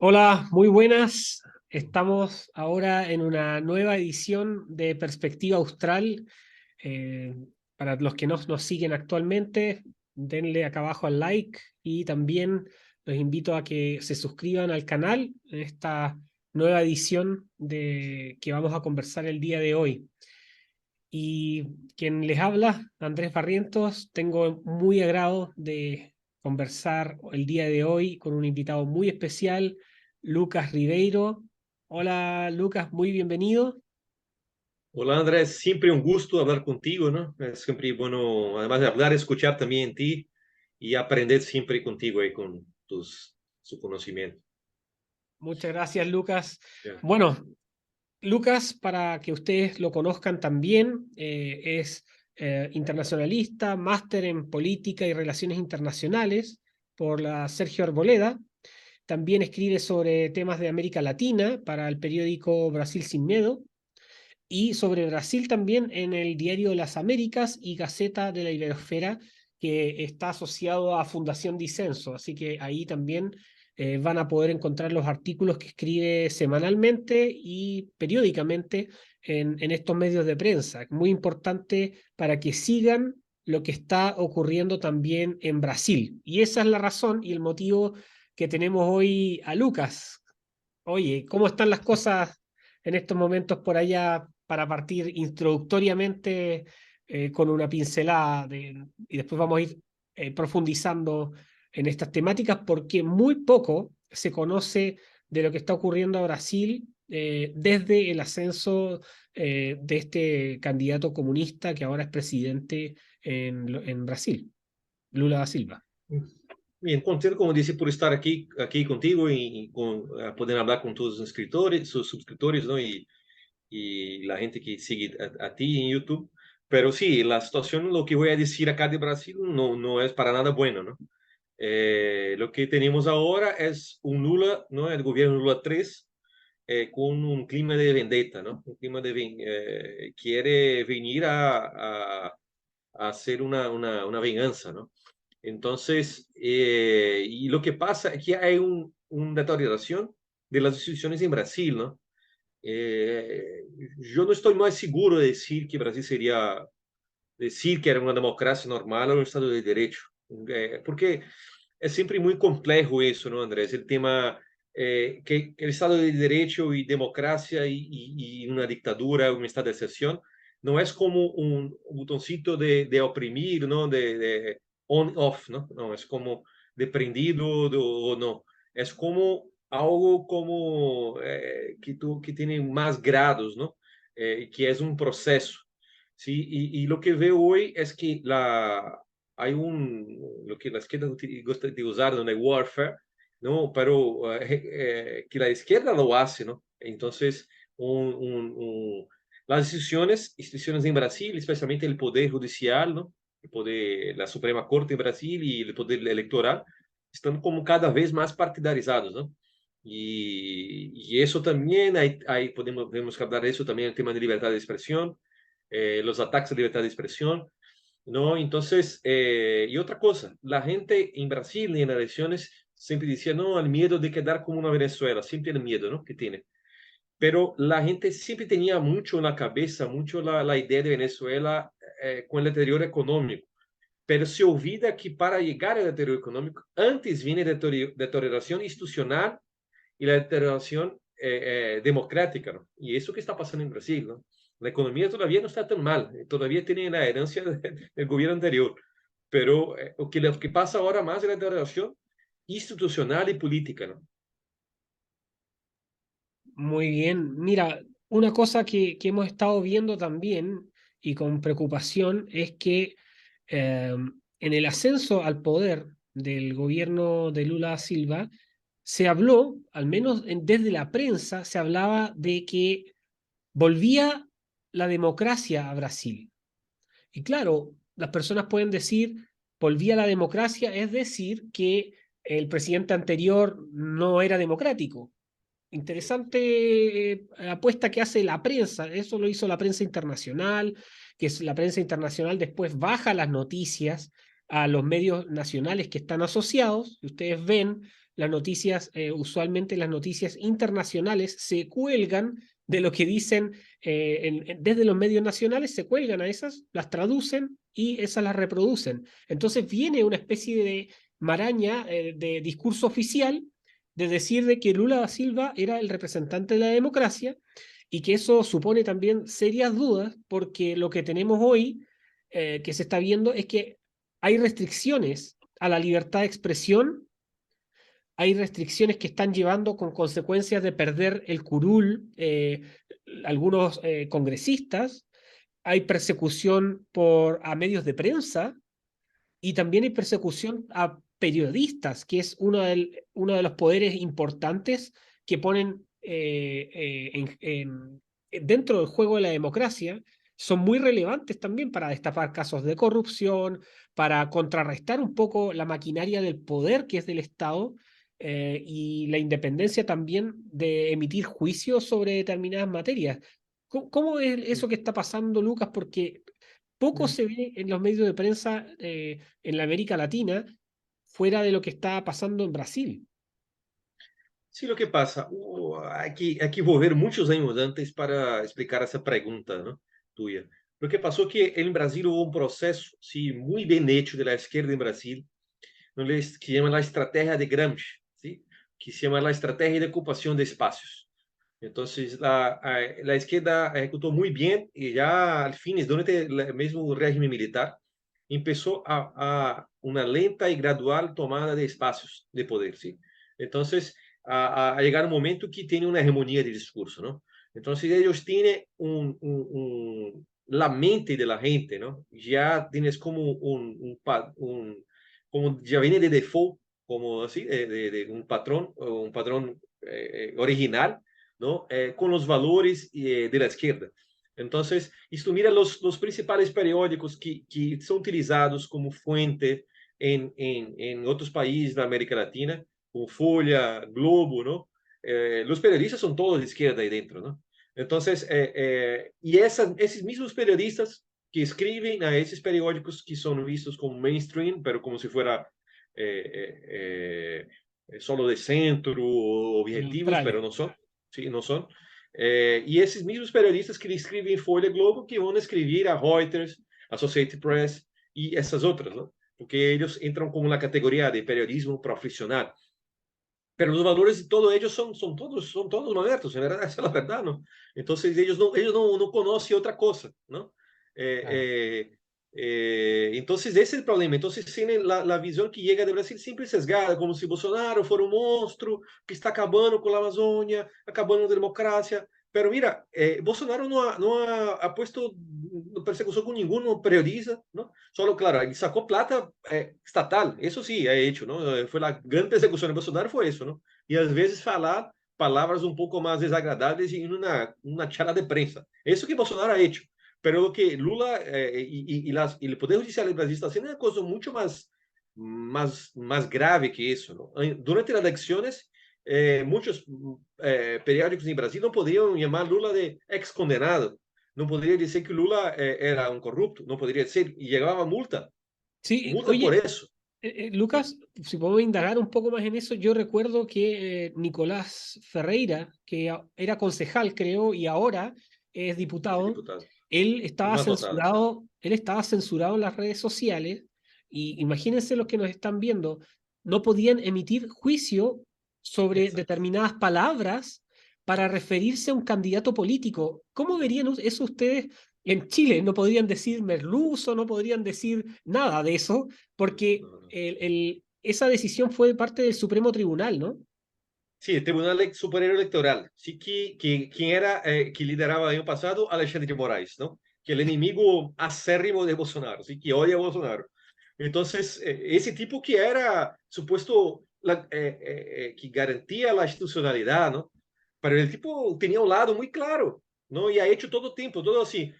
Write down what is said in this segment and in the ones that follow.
Hola, muy buenas. Estamos ahora en una nueva edición de Perspectiva Austral. Eh, para los que no nos siguen actualmente, denle acá abajo al like y también los invito a que se suscriban al canal en esta nueva edición de que vamos a conversar el día de hoy. Y quien les habla, Andrés Barrientos, tengo muy agrado de conversar el día de hoy con un invitado muy especial, Lucas Ribeiro. Hola Lucas, muy bienvenido. Hola Andrés, siempre un gusto hablar contigo, ¿no? Es siempre bueno, además de hablar, escuchar también en ti y aprender siempre contigo y con su conocimiento. Muchas gracias Lucas. Ya. Bueno, Lucas, para que ustedes lo conozcan también, es internacionalista, máster en política y relaciones internacionales por la Sergio Arboleda. También escribe sobre temas de América Latina para el periódico Brasil Sin Miedo y sobre Brasil también en el Diario de las Américas y Gaceta de la Iberosfera, que está asociado a Fundación Disenso. Así que ahí también van a poder encontrar los artículos que escribe semanalmente y periódicamente en estos medios de prensa. Muy importante para que sigan lo que está ocurriendo también en Brasil. Y esa es la razón y el motivo que tenemos hoy a Lucas. Oye, ¿cómo están las cosas en estos momentos por allá para partir introductoriamente con una pincelada y después vamos a ir profundizando en estas temáticas porque muy poco se conoce de lo que está ocurriendo a Brasil desde el ascenso de este candidato comunista que ahora es presidente en Brasil, Lula da Silva? Bien, contento, como dije, por estar aquí contigo y con, poder hablar con todos los inscritores, sus suscriptores, ¿no? Y la gente que sigue a ti en YouTube. Pero sí, la situación, lo que voy a decir acá de Brasil no es para nada bueno, ¿no? Lo que tenemos ahora es un Lula, ¿no? El gobierno Lula 3 con un clima de vendetta, ¿no? Un clima quiere venir a hacer una venganza, ¿no? Entonces, y lo que pasa es que hay una deterioración de las instituciones en Brasil, ¿no? Eh, yo no estoy más seguro de decir que Brasil sería, decir que era una democracia normal o un Estado de Derecho, porque es siempre muy complejo eso, ¿no, Andrés? El tema que el Estado de Derecho y democracia y una dictadura, un estado de excepción, no es como un botoncito de oprimir, ¿no? De on-off, ¿no? No, es como de prendido o no. Es como algo como que tiene más grados, ¿no? Que es un proceso. ¿Sí? Y lo que veo hoy es que hay lo que la izquierda gusta de usar, ¿no? De warfare, ¿no? Pero que la izquierda lo hace, ¿no? Entonces, un, un, un, las instituciones en Brasil, especialmente el poder judicial, ¿no? El poder, la Suprema Corte en Brasil y el poder electoral, están como cada vez más partidarizados, ¿no? Y eso también, podemos hablar de eso también, el tema de libertad de expresión, los ataques a libertad de expresión, ¿no? Entonces, y otra cosa, la gente en Brasil y en las elecciones siempre decía, no, el miedo de quedar como una Venezuela, siempre el miedo, ¿no? Que tiene. Pero la gente siempre tenía mucho en la cabeza, mucho la idea de Venezuela con el deterioro económico. Pero se olvida que para llegar al deterioro económico, antes viene la deterioración institucional y la deterioración democrática, ¿no? Y eso que está pasando en Brasil, ¿no? La economía todavía no está tan mal, todavía tiene la herencia del gobierno anterior, pero lo que pasa ahora más es la deterioración institucional y política, ¿no? Muy bien. Mira, una cosa que hemos estado viendo también y con preocupación es que en el ascenso al poder del gobierno de Lula da Silva se habló, al menos desde la prensa, se hablaba de que volvía la democracia a Brasil. Y claro, las personas pueden decir, volvía la democracia, es decir, que el presidente anterior no era democrático. Interesante apuesta que hace la prensa. Eso lo hizo la prensa internacional, que es la prensa internacional después baja las noticias a los medios nacionales que están asociados. Y ustedes ven las noticias, usualmente las noticias internacionales se cuelgan de lo que dicen desde los medios nacionales, se cuelgan a esas, las traducen y esas las reproducen. Entonces viene una especie de maraña de discurso oficial de decir de que Lula da Silva era el representante de la democracia y que eso supone también serias dudas porque lo que tenemos hoy que se está viendo es que hay restricciones a la libertad de expresión, hay restricciones que están llevando con consecuencias de perder el curul algunos congresistas, hay persecución a medios de prensa y también hay persecución a periodistas, que es uno de los poderes importantes que ponen dentro del juego de la democracia. Son muy relevantes también para destapar casos de corrupción, para contrarrestar un poco la maquinaria del poder que es del Estado y la independencia también de emitir juicios sobre determinadas materias. ¿Cómo es eso que está pasando, Lucas? Porque poco se ve en los medios de prensa en la América Latina fuera de lo que está pasando en Brasil. Sí, lo que pasa, hay que volver muchos años antes para explicar esa pregunta, ¿no? Tuya. Lo que pasó que en Brasil hubo un proceso, sí, muy bien hecho de la izquierda en Brasil, ¿no? Que se llama la estrategia de Gramsci, ¿sí? Que se llama la estrategia de ocupación de espacios. Entonces, la izquierda ejecutó muy bien y ya al fin, durante el mismo régimen militar, empezó a una lenta y gradual tomada de espacios de poder, ¿sí? Entonces, a llegar un momento que tiene una hegemonía de discurso, ¿no? Entonces, ellos tienen la mente de la gente, ¿no? Ya tienes como como ya viene de default, como así, de un patrón original, ¿no? Con los valores de la izquierda. Entonces, esto mira los principales periódicos que son utilizados como fuente en otros países de América Latina, como Folha, Globo, ¿no? Los periodistas son todos de izquierda ahí dentro, ¿no? Entonces, y esos mismos periodistas que escriben a esos periódicos que son vistos como mainstream, pero como si fuera solo de centro o objetivos, pero Neutrales. no son, sí, no son. Y esos mismos periodistas que escriben en Folha Globo que van a escribir a Reuters, a Associated Press y esas otras, ¿no? Porque ellos entran como la categoría de periodismo profesional. Pero los valores de todos ellos son todos modernos, en verdad, esa es la verdad, ¿no? Entonces ellos no conocen otra cosa, ¿no? Eh, Claro. eh, entonces ese es el problema. Entonces tienen la visión que llega de Brasil siempre sesgada, como si Bolsonaro fuera un monstruo que está acabando con la Amazonia, acabando con la democracia. Pero mira, Bolsonaro no ha puesto persecución con ningún periodista, ¿no? Solo, claro, ele sacou plata estatal, isso sim é hecho, não? Foi a grande persecução de Bolsonaro, foi isso, não? E às vezes falar palavras um pouco mais desagradáveis em uma charla de prensa. Isso que Bolsonaro ha hecho. Pero lo que Lula y el Poder Judicial del Brasil está haciendo es una cosa mucho más grave que eso, ¿no? Durante las elecciones, muchos periódicos en Brasil no podían llamar Lula de ex condenado, no podría decir que Lula era un corrupto, no podría decir, y llegaba Sí, multa por oye, eso. Lucas, si podemos indagar un poco más en eso, yo recuerdo que Nicolás Ferreira, que era concejal, creo, y ahora es Es diputado, diputado. él Es estaba más votado, sí. censurado, él estaba censurado en las redes sociales, y imagínense los que nos están viendo, no podían emitir juicio sobre Exacto. determinadas palabras para referirse a un candidato político. ¿Cómo verían eso ustedes en Chile? No podrían decir merluzo, no podrían decir nada de eso porque No, no. esa decisión fue de parte del Supremo Tribunal, ¿no? Sí, el Tribunal Superior Electoral, sí quien era, que lideraba el año pasado, Alexandre de Moraes, ¿no? Que el enemigo acérrimo de Bolsonaro, sí, que odia a Bolsonaro. Entonces, ese tipo que era supuesto que garantía la institucionalidad, ¿no? Pero el tipo tenía un lado muy claro, ¿no? Y ha hecho todo tiempo, todo así.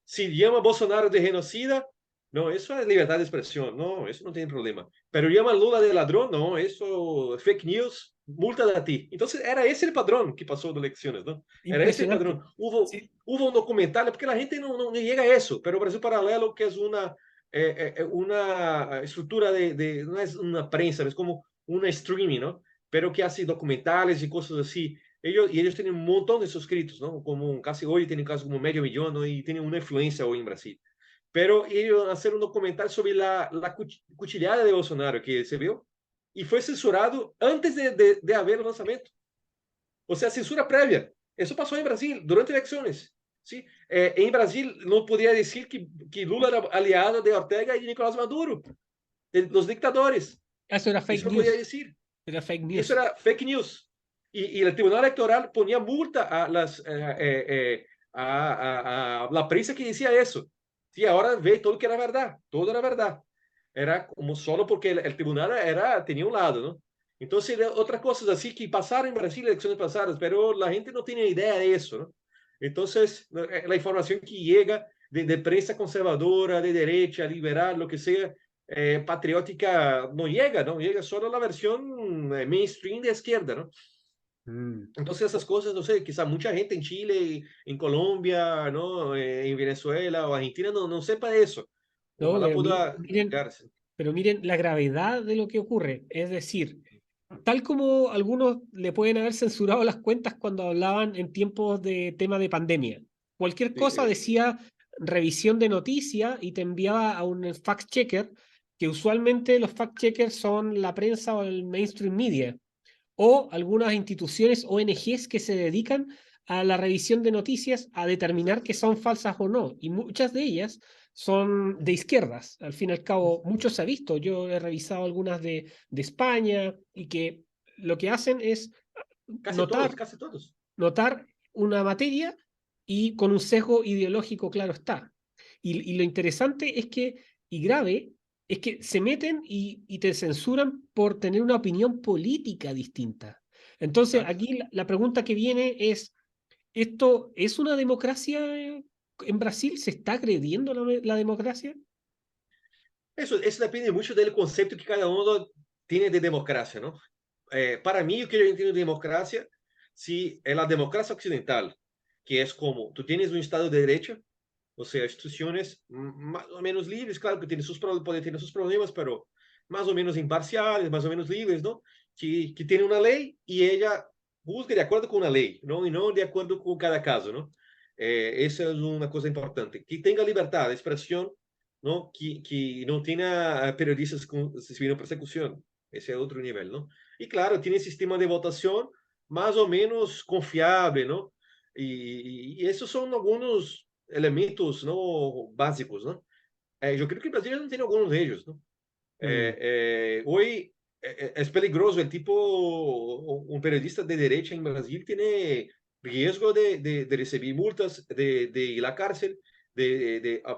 Si llama a Bolsonaro de genocida, no, eso es libertad de expresión, no, eso no tiene problema. Pero llama a Lula de ladrón, no, eso fake news, multa de a ti. Entonces era ese el padrón que pasó de elecciones, ¿no? Era ese el Impresionante. padrón. Hubo, Sí, hubo un documental, porque la gente no llega a eso, pero Brasil Paralelo, que es una una estructura no es una prensa, es como una streaming, ¿no? Pero que hace documentales y cosas así. Ellos tienen un montón de suscritos, ¿no? Como casi hoy tienen casi como medio millón, ¿no? Y tienen una influencia hoy en Brasil. Pero ellos hicieron un documental sobre la cuchillada de Bolsonaro que se vio y fue censurado antes de haber el lanzamiento. O sea, censura prévia. Isso passou em Brasil durante eleições. ¿Sí? Em Brasil não podia dizer que Lula era aliado de Ortega e de Nicolás Maduro, de los dictadores. Eso era Isso fake não podia news. dizer. Era fake Isso news. era fake news. E o Tribunal Eleitoral ponia multa a la prensa que dizia isso. E agora vê tudo que era verdade. Tudo era verdade. Era como solo porque o tribunal tinha um lado, não? Então, outras coisas assim que passaram em Brasil, eleições passadas, mas a gente não tinha ideia disso, não? Então, a informação que chega de prensa conservadora, de direita, liberal, lo que seja, patriótica, não chega, não chega só na versão mainstream de esquerda, não? Mm. Entonces esas cosas, no sé, quizá mucha gente en Chile, en Colombia, ¿no? En Venezuela o Argentina no sepa eso. No, Ojalá pero pueda miren, llegarse. pero miren la gravedad de lo que ocurre. Es decir, tal como algunos le pueden haber censurado las cuentas cuando hablaban en tiempos de tema de pandemia. Cualquier Sí, cosa decía revisión de noticia y te enviaba a un fact checker, que usualmente los fact checkers son la prensa o el mainstream media, o algunas instituciones ONGs que se dedican a la revisión de noticias a determinar que son falsas o no. Y muchas de ellas son de izquierdas. Al fin y al cabo, muchos se ha visto. Yo he revisado algunas de España y que lo que hacen es casi todos, notar, casi todos. notar una materia y con un sesgo ideológico, claro está. Y lo interesante es que, y grave, es que se meten y te censuran por tener una opinión política distinta. Entonces, Exacto. aquí la pregunta que viene es, ¿esto es una democracia en Brasil? ¿Se está agrediendo la democracia? Eso depende mucho del concepto que cada uno tiene de democracia, ¿no? Para mí, o que eu entendo de democracia, se é a democracia occidental, que é como tú tienes um Estado de Direito, ou seja, instituições mais ou menos livres, claro que podem ter seus problemas, mas mais ou menos imparciais, mais ou menos livres, não? Que tem uma lei e ela busca de acordo com a lei, não? E não de acordo com cada caso, não? Essa é uma coisa importante. Que tenha liberdade de expressão, não? Que não tenha periodistas recebiendo persecução. Esse é outro nível, não? E claro, tem sistema de votação mais ou menos confiável, não? E esses são alguns elementos não básicos, não? Eu creio que o Brasil não tem alguns deles, não? Mm. Hoje é peligroso, é tipo um periodista de direita em Brasil tem risco de receber multas, de ir à cárcel,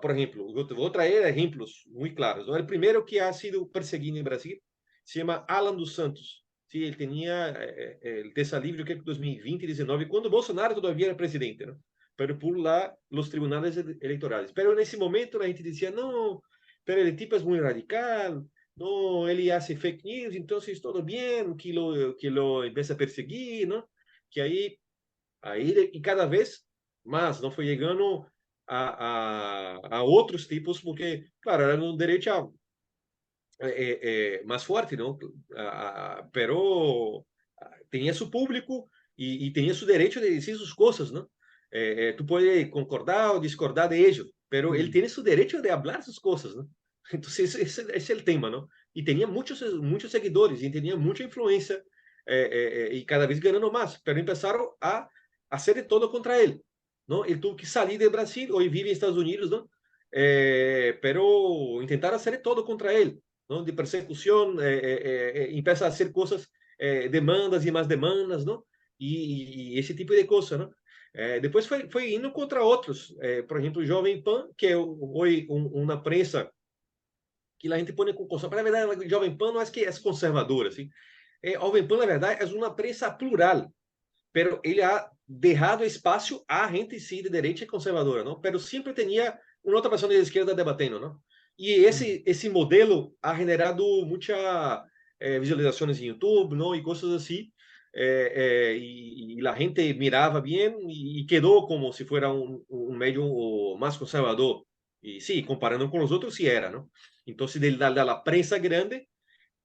por exemplo, vou trazer exemplos muito claros. O primeiro que ha sido perseguido em Brasil se chama Alan dos Santos. Sí, ele tinha el desalivio, creo que 2020 e 19, quando Bolsonaro todavía era presidente, ¿no? Pero por lá, los tribunales electorales. Pero nesse momento, a gente dizia, não, pero el tipo es muy radical, no, ele hace fake news, entonces todo bien, que lo empieza a perseguir, ¿no? Que aí e cada vez mais, não foi chegando a outros tipos, porque, claro, era um direito mais forte, não? Pero tinha seu público e tinha seu direito de dizer suas coisas, não? Tu pode concordar ou discordar de ello, pero ele Mm. tem seu direito de falar suas coisas, não? Então, esse é o tema, não? E tinha muitos seguidores e tinha muita influência e cada vez ganhando mais, pero começaram a hacer de todo contra ele, não? Ele teve que sair do Brasil, hoje vive nos Estados Unidos, não? Pero intentaram hacer de todo contra ele, não? De persecução, empieza a hacer coisas, demandas e mais demandas, não? E esse tipo de coisa, não? Depois foi indo contra outros, por exemplo, o Jovem Pan, que hoje uma prensa que a gente põe com conservadora. Na verdade, o Jovem Pan não é que é conservadora, assim. O Jovem Pan, na verdade, é uma prensa plural, pero ele ha deixado espaço a gente sim de direita e conservadora, não? Pero sempre tinha uma outra pessoa de esquerda debatendo, não? E Mm. esse modelo ha generado muitas visualizações em YouTube, não? E coisas assim. E a gente mirava bem e quedou como se fosse um meio mais conservador. Y sí, comparando con los otros, sí era, ¿no? Entonces, de la prensa grande,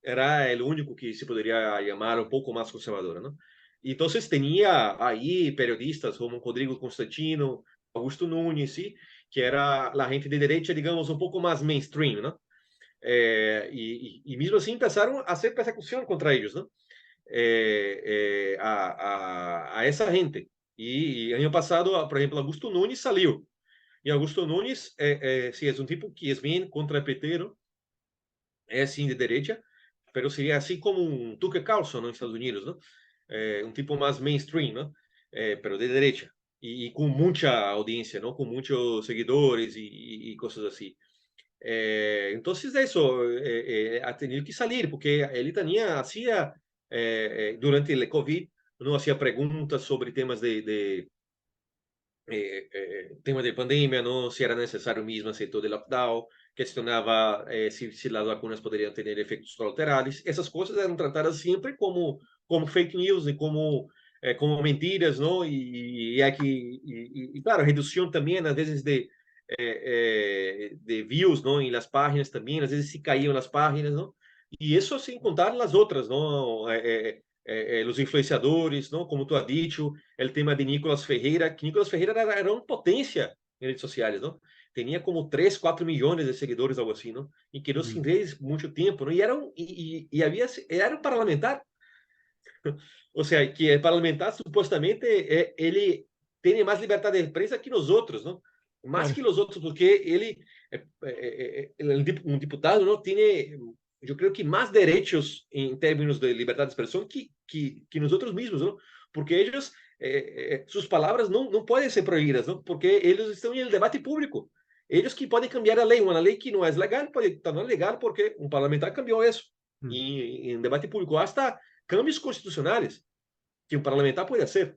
era el único que se podría llamar un poco más conservadora, ¿no? Y entonces tenía ahí periodistas como Rodrigo Constantino, Augusto Nunes, ¿sí? Que era la gente de derecha, digamos, un poco más mainstream, ¿no? Y mismo así empezaron a hacer persecución contra ellos, ¿no? A esa gente. Y año pasado, por ejemplo, Augusto Nunes salió. Y Augusto Nunes, sí, es un tipo que es bien contra el PT, ¿no? Es sim de derecha, pero sería así como un Tucker Carlson, ¿no? En Estados Unidos, ¿no? Un tipo más mainstream, ¿no? Pero de derecha. Y con mucha audiencia, ¿no? Con muchos seguidores y cosas así. Entonces, eso, ha tenido que salir, porque él tenía, hacía, durante el COVID, no hacía preguntas sobre temas tema de pandemia, ¿no? Si era necesario mismo hacer todo el lockdown, cuestionaba si las vacunas podrían tener efectos colaterales. Esas cosas eran tratadas siempre como fake news y como mentiras, ¿no? Y aquí, claro, reducción también, a veces, de views, ¿no? En las páginas también, a veces sí caían las páginas, ¿no? Y eso sin contar las otras, ¿no? Los influenciadores, ¿no? Como tú has dicho, el tema de Nicolas Ferreira, que Nicolas Ferreira era una potencia en redes sociales, ¿no? Tenía como 3 4 millones de seguidores, algo así, ¿no? Y quedó sin Mm. redes mucho tiempo, ¿no? Era un parlamentar, o sea, que el parlamentar supuestamente él tiene más libertad de prensa que los otros, ¿no? Más Claro. que los otros, porque un diputado, ¿no? Tiene, yo creo que más derechos en términos de libertad de expresión que nosotros mismos, ¿no? Porque ellos, sus palabras no pueden ser prohibidas, ¿no? Porque ellos están en el debate público. Ellos que pueden cambiar a ley, una ley que no es legal, puede estar no legal porque un parlamentar cambió eso. Mm. Y en debate público, hasta cambios constitucionales que un parlamentar puede hacer.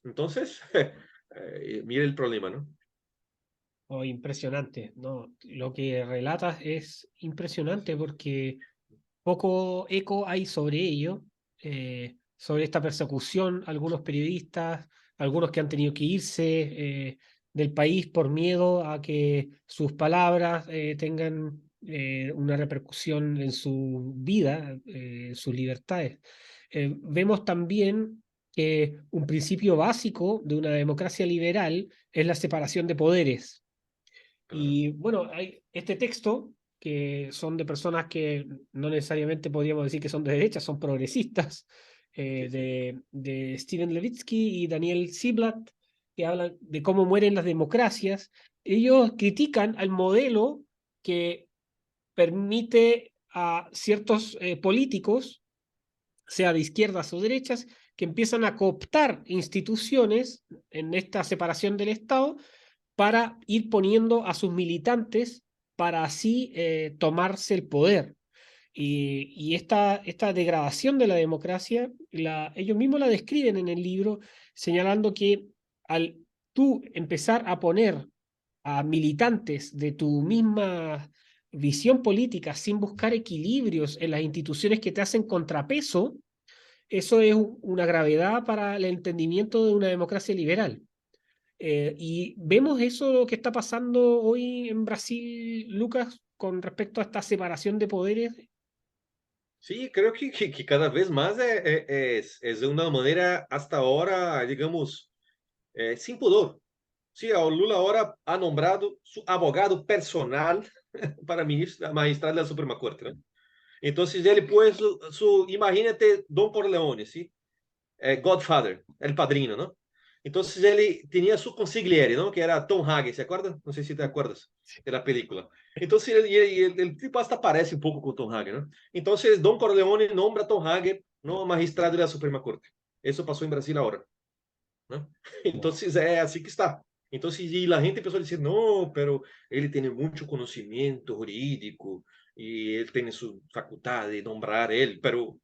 Entonces, mire el problema, ¿no? Oh, impresionante, ¿no? Lo que relatas es impresionante porque poco eco hay sobre ello, sobre esta persecución, algunos periodistas, algunos que han tenido que irse del país por miedo a que sus palabras tengan una repercusión en su vida, en sus libertades. Vemos también que un principio básico de una democracia liberal es la separación de poderes. Claro. Y bueno, hay este texto, que son de personas que no necesariamente podríamos decir que son de derecha, son progresistas, Sí, sí. de Steven Levitsky y Daniel Ziblatt, que hablan de cómo mueren las democracias. Ellos critican al modelo que permite a ciertos políticos, sea de izquierdas o derechas, que empiezan a cooptar instituciones en esta separación del Estado para ir poniendo a sus militantes para así tomarse el poder. Y esta degradación de la democracia, ellos mismos la describen en el libro, señalando que al tú empezar a poner a militantes de tu misma visión política sin buscar equilibrios en las instituciones que te hacen contrapeso, eso es una gravedad para el entendimiento de una democracia liberal. Y vemos eso que está pasando hoy en Brasil, Lucas, con respecto a esta separación de poderes. Sí, creo que cada vez más es de una manera hasta ahora, digamos, sin pudor. Sí, o Lula ahora ha nombrado su abogado personal para magistrado de la Suprema Corte, ¿no? Entonces ele pôs imagínate, Don Corleone, ¿sí? Godfather, el padrino, ¿no? Entonces él tenía su consigliere, ¿no? Que era Tom Hagen, ¿se acuerdan? No sé si te acuerdas de la película. Entonces el tipo hasta parece un poco con Tom Hagen, ¿no? Entonces Don Corleone nombra a Tom Hagen, ¿no? Magistrado de la Suprema Corte. Eso pasó en Brasil ahora, ¿no? Wow. Entonces es así que está. Entonces, y la gente empezó a decir, no, pero él tiene mucho conocimiento jurídico y él tiene su facultad de nombrar él, pero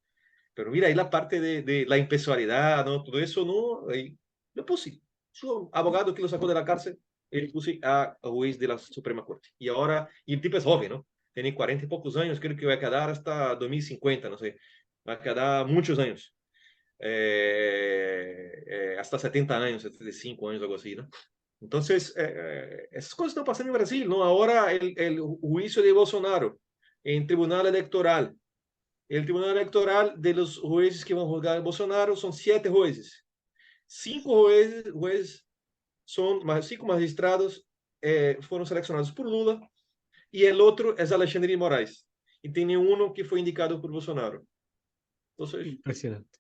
mira, ahí la parte de la impessoalidad, ¿no? Todo eso, ¿no? Ahí, yo puse, su abogado que lo sacó de la cárcel, él puse a juez de la Suprema Corte. Y ahora, y el tipo es joven, ¿no? Tiene 40 y pocos años, creo que va a quedar hasta 2050, no sé. Va a quedar muchos años. Hasta 70 años, 75 años, algo así, ¿no? Entonces, esas cosas están pasando en Brasil, ¿no? Ahora el juicio de Bolsonaro en tribunal electoral. El tribunal electoral de los jueces que van a juzgar a Bolsonaro son 7 jueces. 5 jueces son, 5 magistrados fueron seleccionados por Lula y el otro es Alexandre de Moraes. Y tiene uno que fue indicado por Bolsonaro. Entonces, Impresionante,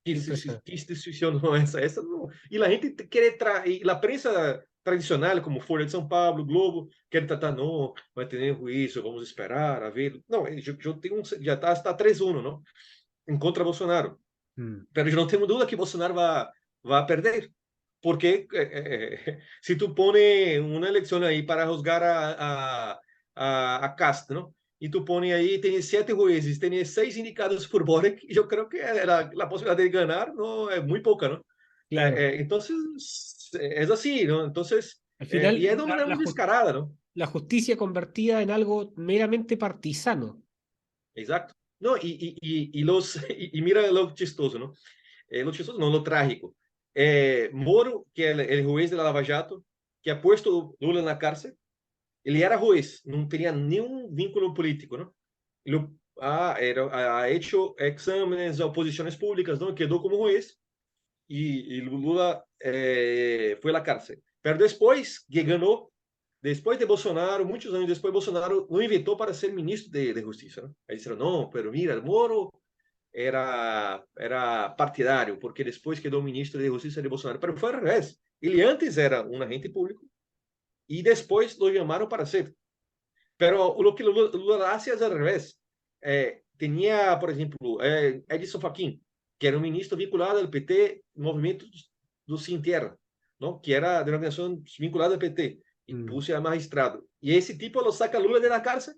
¿qué impresionante. institución no es esa? Esa no. Y la gente quiere traer, la prensa tradicional, como Folha de São Paulo, Globo, quiere tratar, no, vai ter juízo, vamos esperar a ver. Não, eu tenho já está 3-1, ¿no? En contra de Bolsonaro. Mm, Pero yo no tengo duda que Bolsonaro va a perder. Porque si tú pones una elección ahí para juzgar a Castro, ¿no? Y tú pones ahí, tienes 7 jueces, tienes 6 indicados por Boric, yo creo que la posibilidad de ganar no es muy poca, ¿no? claro. Entonces, es así, ¿no? Entonces, Al y es final, de una manera muy descarada, ¿no? la justicia convertida en algo meramente partisano. Exacto. No, y mira lo chistoso, ¿no? Lo chistoso, no, lo trágico. Moro, que es el juez de la Lava Jato, que ha puesto Lula en la cárcel, él era juez, no tenía ni un vínculo político, ¿no? Ha hecho exámenes, oposiciones públicas, ¿no? Quedó como juez y Lula fue a la cárcel. Pero después que ganó, después de Bolsonaro, muchos años después, Bolsonaro lo invitó para ser ministro de Justicia, ¿no? Ahí dijeron, no, pero mira, el Moro era partidário, porque después quedó ministro de Justicia de Bolsonaro. Pero fue al revés. Ele antes era um agente público e depois lo chamaram para ser. Pero o que Lula hace es al revés. Tenía, por ejemplo, Edson Fachin, que era un ministro vinculado al PT, Movimento do Sin Tierra, ¿no? Que era de una organización vinculada al PT, y Mm, puse a magistrado. Y ese tipo lo saca Lula de la cárcel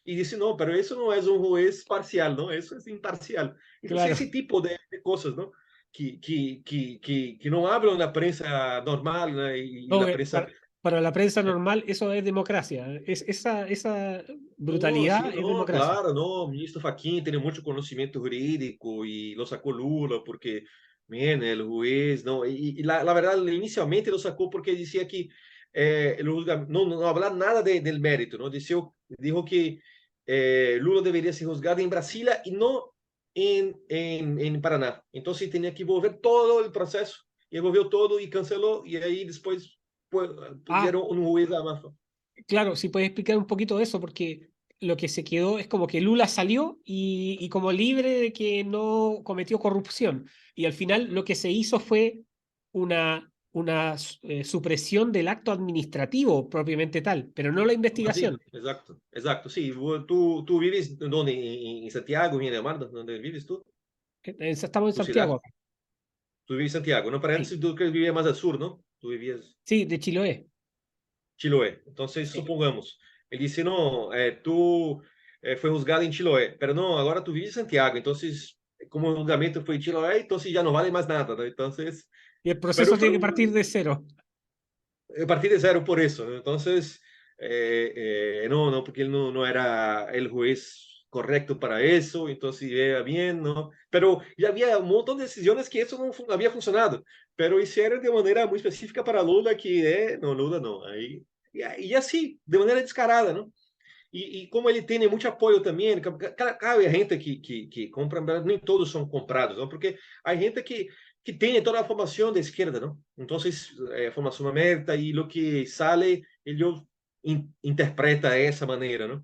y dice, no, pero eso no es un juez parcial, ¿no? Eso es imparcial. Entonces, claro. ese tipo de cosas, ¿no? Que no hablan la prensa normal, ¿no? Y No, la prensa... para la prensa normal eso es democracia. Esa No, sí, brutalidad es no, democracia. claro, no, o ministro Fachin tiene mucho conocimiento jurídico y lo sacó Lula porque, bien, el juez, no, y la verdad, inicialmente lo sacó porque decía que no hablar nada del mérito, ¿no? Dijo que Lula debería ser juzgado en Brasilia y no en Paraná. Entonces tenía que volver todo el proceso, y volvió todo y canceló, y ahí después pues, Ah, pusieron un juez a más. claro, si puedes explicar un poquito de eso, porque lo que se quedó es como que Lula salió y como libre de que no cometió corrupción. Y al final lo que se hizo fue una supresión del acto administrativo propiamente tal, pero no la Sí, investigación. exacto, exacto. Sí, tú vives donde, en Santiago, en Mar, donde vives tú, Estamos en tu ciudad. Santiago acá. Tú vives en Santiago, ¿no? Para Sí, antes tú que vivías más al sur, ¿no? Tú vivías sí, de Chiloé. Chiloé. Entonces, Sí. supongamos, él dice, no, tú fue juzgado en Chiloé, pero no, ahora tú vives en Santiago. Entonces, como el juzgamento fue en Chiloé, entonces ya no vale más nada, ¿no? Entonces, Y el pero proceso fue tiene que partir de cero. a partir de cero por eso, ¿no? Entonces, no, porque él no era el juez correcto para eso, entonces era bien, ¿no? Pero ya había un montón de decisiones que eso no había funcionado, pero hicieron de manera muy específica para Lula, que no, Lula no, ahí, y así, de manera descarada, ¿no? Y como ele tem muito apoio também, cada gente que compra, nem todos são comprados, não? Porque há gente que tem toda a formação de esquerda, não? Então, formação aberta e o que sale, ele interpreta dessa maneira, não?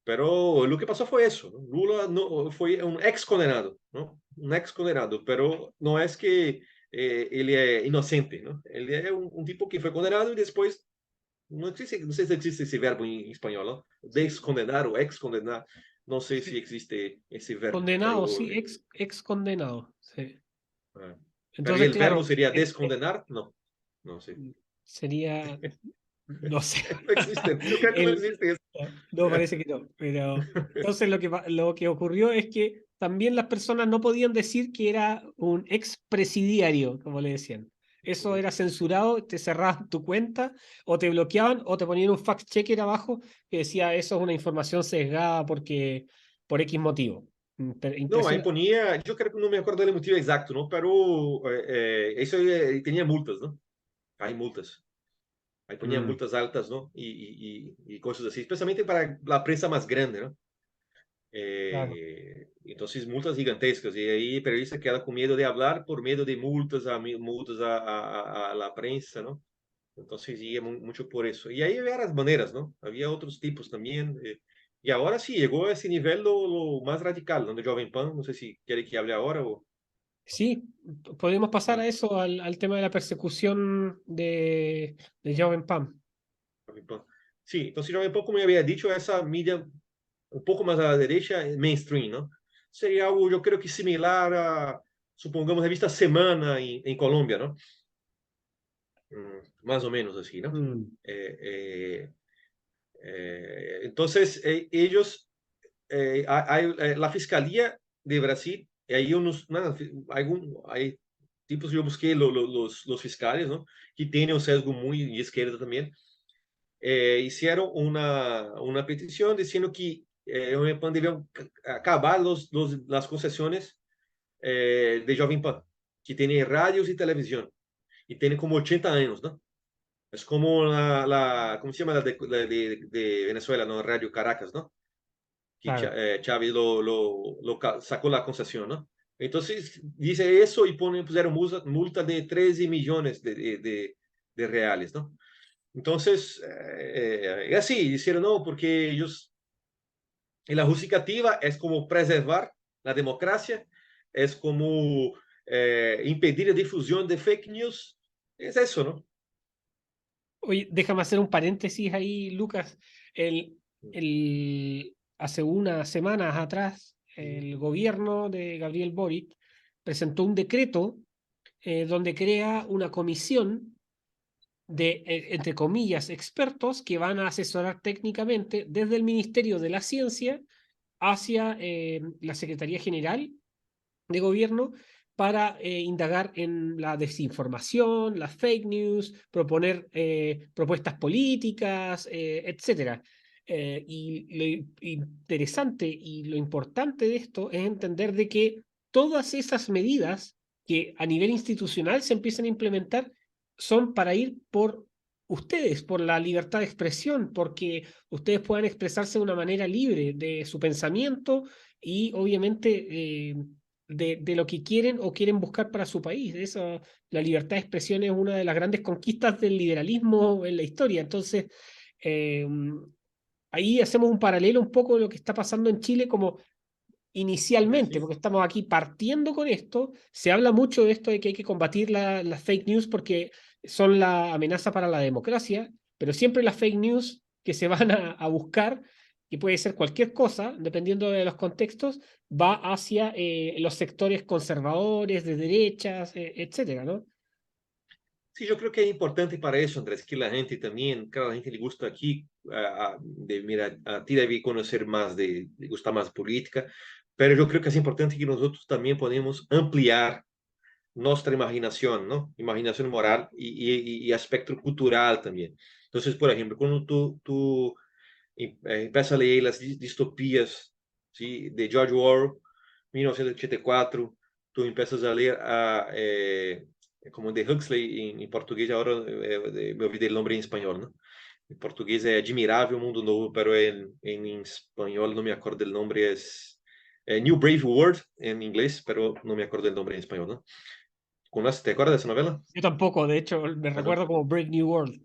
Pero o que passou foi isso. ¿No? Lula no, foi um ex-condenado, não? Um ex-condenado, pero não é que ele é inocente, não? Ele é um tipo que foi condenado e depois no sé si existe ese verbo en español, ¿no? Descondenar o excondenar. No sé si Sí. existe ese verbo, Condenado, pero, sí, ex condenado. Sí. ah, pero ¿y Entonces, el verbo claro, sería descondenar? No, no sé. sería, no sé, No existe, yo creo que no el, existe eso. no parece que no, pero entonces lo que ocurrió es que también las personas no podían decir que era un expresidiario, como le decían. Eso era censurado, te cerraban tu cuenta o te bloqueaban o te ponían un fact checker abajo que decía eso es una información sesgada porque por X motivo. No, ahí Impresionante. ponía, yo creo que no me acuerdo del motivo exacto, ¿no? Pero eso tenía multas, ¿no? Hay multas. Aí ponía Mm, multas altas, ¿no? Y cosas así, especialmente para la prensa más grande, ¿no? claro. Entonces, multas gigantescas. Y ahí el periodista queda con miedo de hablar por miedo de multas multas a la prensa, ¿no? Entonces, iba mucho por eso. Y ahí había las maneras, ¿no? Había otros tipos también. Y ahora sí, llegó a ese nivel lo más radical, ¿no? De Jovem Pan. No sé si quiere que hable ahora o... Sí, podemos pasar Sí, a eso, al tema de la persecución de Joven Pam. Jovem Pan. Sí, entonces Jovem Pan, como eu havia dicho, essa mídia um pouco mais à direita, mainstream, não? Seria algo, eu creio que similar a, supongamos, a revista Semana em Colômbia, não? Mais ou menos assim, não? Mm. Entonces, ellos, la Fiscalía de Brasil, y hay unos, hay tipos, yo busqué los fiscales, ¿no? Que tienen un sesgo muy de izquierda también, hicieron una petición diciendo que Jovem Pan debía acabar las concesiones de Jovem Pan, que tiene radios y televisión, y tiene como 80 años, ¿no? Es como ¿cómo se llama de Venezuela, ¿no? Radio Caracas, ¿no? Que Claro. Chávez sacó la concesión, ¿no? Entonces dice eso y pusieron multa de 13 millones de reales, ¿no? Entonces, así, hicieron no, porque ellos, la justificativa es como preservar la democracia, es como impedir la difusión de fake news, es eso, ¿no? Oye, déjame hacer un paréntesis ahí, Lucas. Hace unas semanas atrás, el gobierno de Gabriel Boric presentó un decreto donde crea una comisión de, entre comillas, expertos que van a asesorar técnicamente desde el Ministerio de la Ciencia hacia la Secretaría General de Gobierno para indagar en la desinformación, las fake news, proponer propuestas políticas, etcétera. Y lo interesante y lo importante de esto es entender de que todas esas medidas que a nivel institucional se empiezan a implementar son para ir por ustedes, por la libertad de expresión, porque ustedes puedan expresarse de una manera libre de su pensamiento y obviamente de lo que quieren o quieren buscar para su país. Eso, la libertad de expresión es una de las grandes conquistas del liberalismo en la historia. Entonces, eh, ahí hacemos un paralelo un poco de lo que está pasando en Chile como inicialmente, Sí. porque estamos aquí partiendo con esto. Se habla mucho de esto de que hay que combatir las fake news porque son la amenaza para la democracia, pero siempre las fake news que se van a buscar, que puede ser cualquier cosa, dependiendo de los contextos, va hacia los sectores conservadores, de derechas, etcétera, ¿no? Sí, yo creo que es importante para eso, Andrés, que la gente también, claro, la gente le gusta aquí, mira, a ti debe conocer más de gustar más política, pero yo creo que es importante que nosotros también podemos ampliar nuestra imaginación, ¿no? Imaginación moral y aspecto cultural también. Entonces, por ejemplo, cuando tú empiezas a leer las distopías, ¿sí? De George Orwell, 1984, tú empiezas a leer como de Huxley en portugués, ahora me olvidé el nombre en español, ¿no? En portugués es Admirável Mundo Novo, pero en español no me acuerdo el nombre, es New Brave World en inglés, pero no me acuerdo el nombre en español, ¿no? ¿Te acuerdas de esa novela? Yo tampoco, de hecho, me Ajá. recuerdo como Brave New World.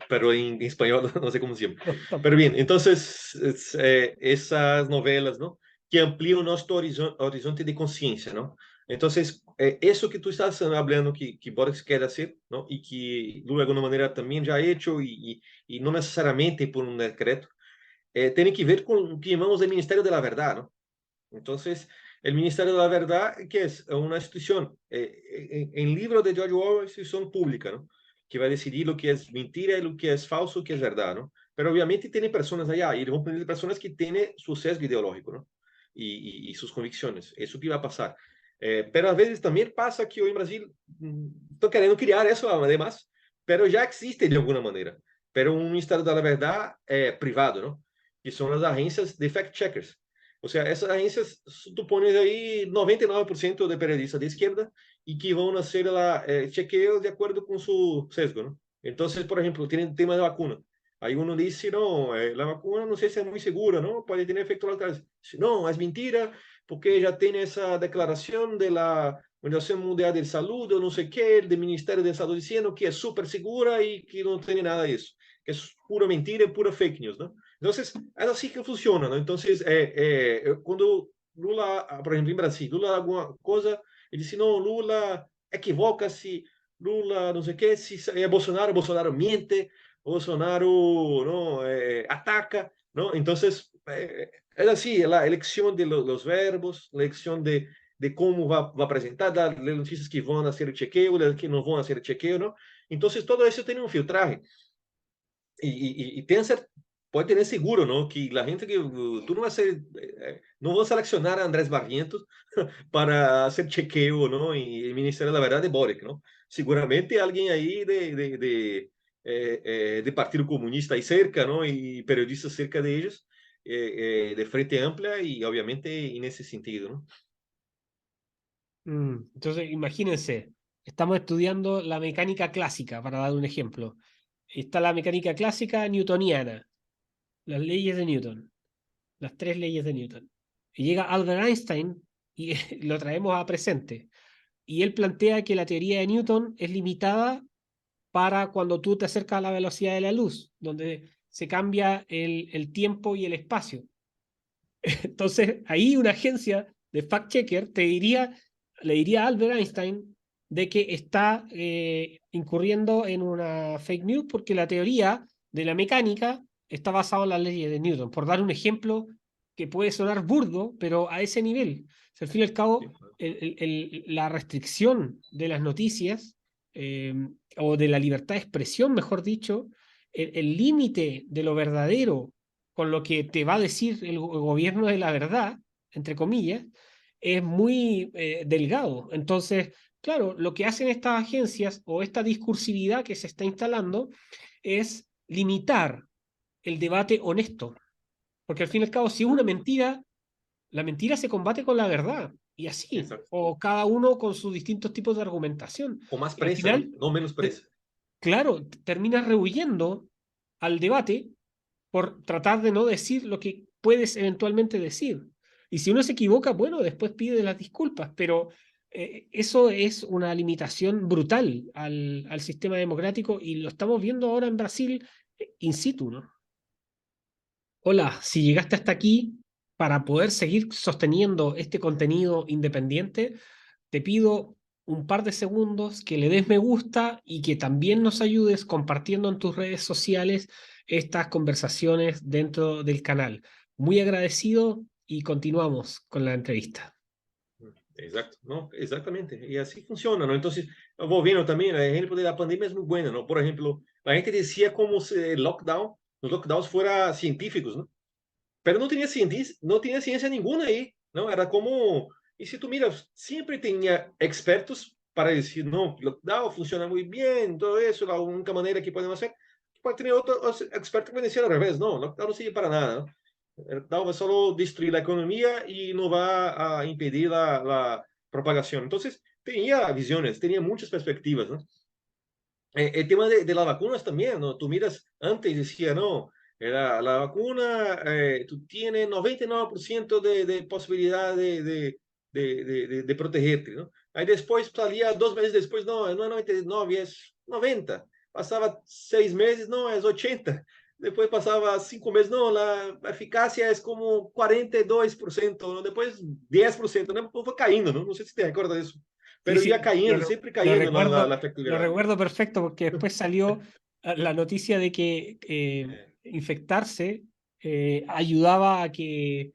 Pero en español no sé cómo se llama. No, Pero bien, entonces esas novelas, ¿no? Que amplían nuestro horizonte de conciencia, ¿no? Entonces, eso que tú estás hablando que Boris quiere hacer, ¿no? Y que Lula de alguna manera también ya ha hecho y no necesariamente por un decreto, tiene que ver con lo que llamamos el Ministerio de la Verdad, ¿no? Entonces, el Ministerio de la Verdad, ¿qué es? Una institución, en libro de George Orwell, institución pública, ¿no? Que va a decidir lo que es mentira y lo que es falso, que es verdad, ¿no? Pero obviamente tiene personas allá y vão poner personas que tienen su sesgo ideológico, ¿no? Y sus convicciones. Eso que va a pasar. Pero a veces también pasa que hoy en Brasil están queriendo criar eso además, pero ya existe de alguna manera. Pero un Ministerio de la Verdad privado, ¿no? Que son las agencias de fact-checkers. O sea, essas agências, tu pones aí 99% de periodistas de esquerda e que vão hacer chequeos de acordo com seu sesgo, ¿no? Entonces, por ejemplo, tiene el tema de vacuna. Ahí uno dice, no, la vacuna no sé si es muy segura, ¿no? Puede tener efectos colaterales. No, es mentira, porque ya tiene esa declaración de la Organización Mundial de Salud, o no sé qué, del Ministerio de Salud diciendo que es súper segura y que no tiene nada de eso, que es pura mentira y pura fake news, ¿no? Entonces, es así que funciona, ¿no? Entonces, cuando Lula, por ejemplo, en Brasil, Lula alguma cosa, ele disse, não, Lula equivoca-se, Lula não sei o que, se é Bolsonaro, Bolsonaro miente, Bolsonaro não, ataca, não? Então, é assim, a eleição de los verbos, a eleição de como vai apresentar, das notícias que vão fazer chequeio, das que não vão fazer chequeio, não? Então, todo isso tem um filtragem. E tem pode ter seguro, não? Que a gente que tu não vai ser, não vou selecionar a Andrés Barrientos para hacer chequeo, ¿no? Y el Ministerio de la Verdad de Boric, ¿no? Seguramente alguien ahí de Partido Comunista ahí cerca, ¿no? Y periodistas cerca de ellos, de Frente Amplia y obviamente en ese sentido, ¿no? Entonces, imagínense, estamos estudiando la mecánica clásica, para dar un ejemplo. Está la mecánica clásica newtoniana, las leyes de Newton, las tres leyes de Newton. Y llega Albert Einstein y lo traemos a presente. Y él plantea que la teoría de Newton es limitada para cuando tú te acercas a la velocidad de la luz, donde se cambia el tiempo y el espacio. Entonces, ahí una agencia de fact-checker le diría a Albert Einstein de que está incurriendo en una fake news porque la teoría de la mecánica está basada en las leyes de Newton. Por dar un ejemplo que puede sonar burdo, pero a ese nivel. O sea, al fin y al cabo, la restricción de las noticias o de la libertad de expresión, mejor dicho, el límite de lo verdadero con lo que te va a decir el gobierno de la verdad, entre comillas, es muy delgado. Entonces, claro, lo que hacen estas agencias o esta discursividad que se está instalando es limitar el debate honesto. Porque al fin y al cabo, si es una mentira, la mentira se combate con la verdad. Y así, Exacto. o cada uno con sus distintos tipos de argumentación. Con más Y al presa, ¿no? final, No menos presa. claro, terminas rehuyendo al debate por tratar de no decir lo que puedes eventualmente decir. Y si uno se equivoca, bueno, después pide las disculpas, pero eso es una limitación brutal al sistema democrático y lo estamos viendo ahora en Brasil in situ, ¿no? Hola, si llegaste hasta aquí, para poder seguir sosteniendo este contenido independiente, te pido un par de segundos que le des me gusta y que también nos ayudes compartiendo en tus redes sociales estas conversaciones dentro del canal. Muy agradecido y continuamos con la entrevista. Exacto, ¿no? Exactamente. Y así funciona, ¿no? Entonces, volviendo también, el ejemplo de la pandemia es muy bueno, ¿no? Por ejemplo, la gente decía como si el lockdown, los lockdowns fueran científicos, ¿no? Pero no tenía ciencia ninguna ahí, ¿no? Era como, y si tú miras, siempre tenía expertos para decir, no, lockdown funciona muy bien, todo eso, la única manera que podemos hacer. Puede tener otros expertos que van a decir al revés, no, lockdown no sirve para nada, ¿no? Lockdown va solo destruir la economía y no va a impedir la propagación. Entonces, tenía visiones, tenía muchas perspectivas, ¿no? El tema de las vacunas también, ¿no? Tú miras, antes decía, no, la vacuna, tú tienes 99% de posibilidad de protegerte, ¿no? Ahí después salía 2 meses después, no, no es 99, es 90. Pasaba 6 meses, no, es 80. Después pasaba 5 meses, no, la eficacia es como 42%, ¿no? Después 10%, ¿no? Fue cayendo, ¿no? No sé si te acuerdas de eso. Sí, Pero iba sí, cayendo, siempre lo cayendo la recuerdo, lo efectividad. recuerdo perfecto porque después salió la noticia de que infectarse ayudaba a que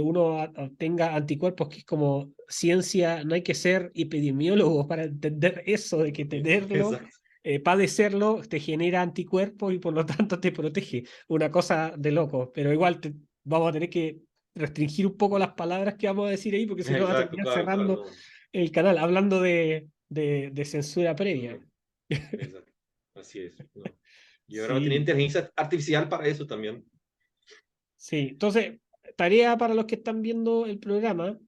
uno tenga anticuerpos, que es como ciencia, no hay que ser epidemiólogo para entender eso, de que tenerlo, Exacto. padecerlo, te genera anticuerpos y por lo tanto te protege. Una cosa de loco, pero igual vamos a tener que restringir un poco las palabras que vamos a decir ahí porque si no va a Exacto, terminar claro, claro, cerrando no. el canal, hablando de censura previa. Exacto, así es, ¿no? Y ahora va a tener Sí, inteligencia artificial para eso también. sí. Entonces, tarea para los que están viendo el programa,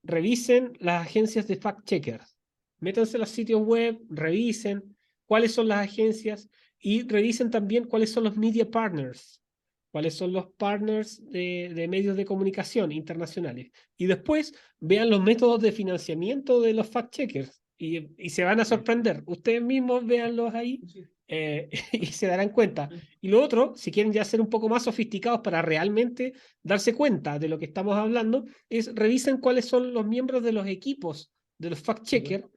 revisen las agencias de fact-checkers. Métanse a los sitios web, revisen. cuáles son las agencias y revisen también cuáles son los media partners, cuáles son los partners de medios de comunicación internacionales. Y después vean los métodos de financiamiento de los fact-checkers y se van a sorprender. Ustedes mismos véanlos ahí y se darán cuenta. Y lo otro, si quieren ya ser un poco más sofisticados para realmente darse cuenta de lo que estamos hablando, es revisen cuáles son los miembros de los equipos de los fact-checkers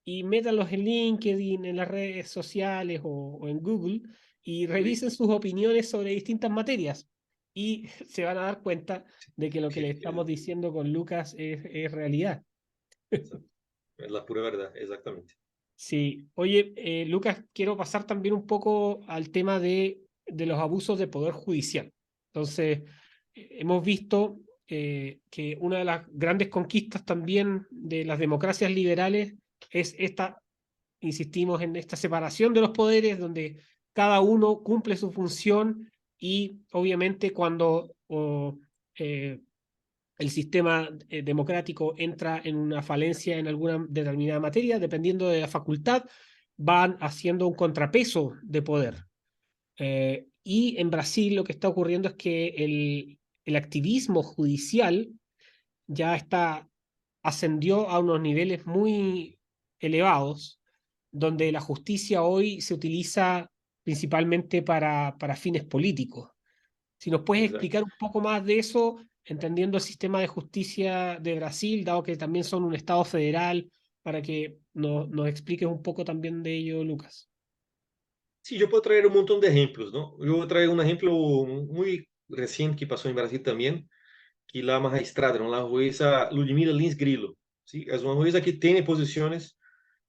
y métanlos en LinkedIn, en las redes sociales o en Google y revisen sus opiniones sobre distintas materias. Y se van a dar cuenta de que lo que le estamos diciendo con Lucas es realidad. Es la pura verdad, exactamente. Sí, oye, Lucas, quiero pasar también un poco al tema de los abusos de poder judicial. Entonces, hemos visto que una de las grandes conquistas también de las democracias liberales es esta, insistimos en esta separación de los poderes, donde cada uno cumple su función y obviamente cuando el sistema democrático entra en una falencia en alguna determinada materia, dependiendo de la facultad, van haciendo un contrapeso de poder. Y en Brasil lo que está ocurriendo es que el activismo judicial ya ascendió a unos niveles muy elevados, donde la justicia hoy se utiliza principalmente para fines políticos. Si nos puedes Exacto. explicar un poco más de eso, entendiendo el sistema de justicia de Brasil, dado que también son un estado federal, para que nos expliques un poco también de ello, Lucas. Sí, yo puedo traer un montón de ejemplos, ¿no? Yo voy a traer un ejemplo muy reciente que pasó en Brasil también, que la magistrada, ¿no? La jueza Ludmila Lins Grillo, ¿sí? Es una jueza que tiene posiciones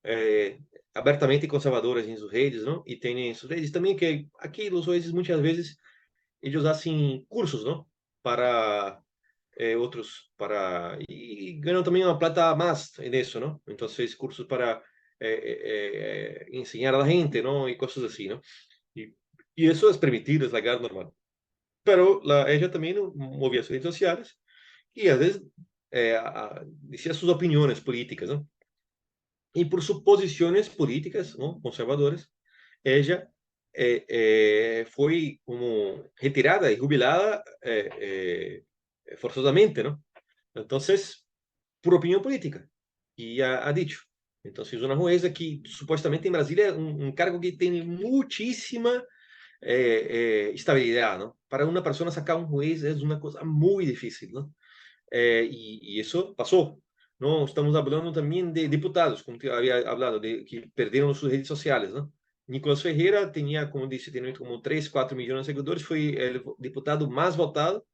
eh, abertamente conservadoras en sus redes, ¿no? Y tiene en sus redes también que aquí los jueces muchas veces ellos hacen cursos, ¿no? Para otros, y ganan también una plata más en eso, ¿no? Entonces, cursos para enseñar a la gente, ¿no? Y cosas así, ¿no? Y, y eso es permitido, es legal, normal. Pero ella también movía sus redes sociales y a veces decía sus opiniones políticas, ¿no? Y por sus posiciones políticas, ¿no? Conservadoras, ella fue como retirada y jubilada forzosamente, ¿no? Entonces, por opinión política, y ha dicho. Entonces, una jueza que supuestamente en Brasilia es un cargo que tiene muchísima estabilidad, ¿no? Para una persona sacar un juez es una cosa muy difícil, ¿no? Y eso pasó. No estamos hablando también de diputados, como te había hablado, de que perdieron sus redes sociales, ¿no? Nicolás Ferreira tenía, como dice, tenía como 3, 4 millones de seguidores, fue el diputado más votado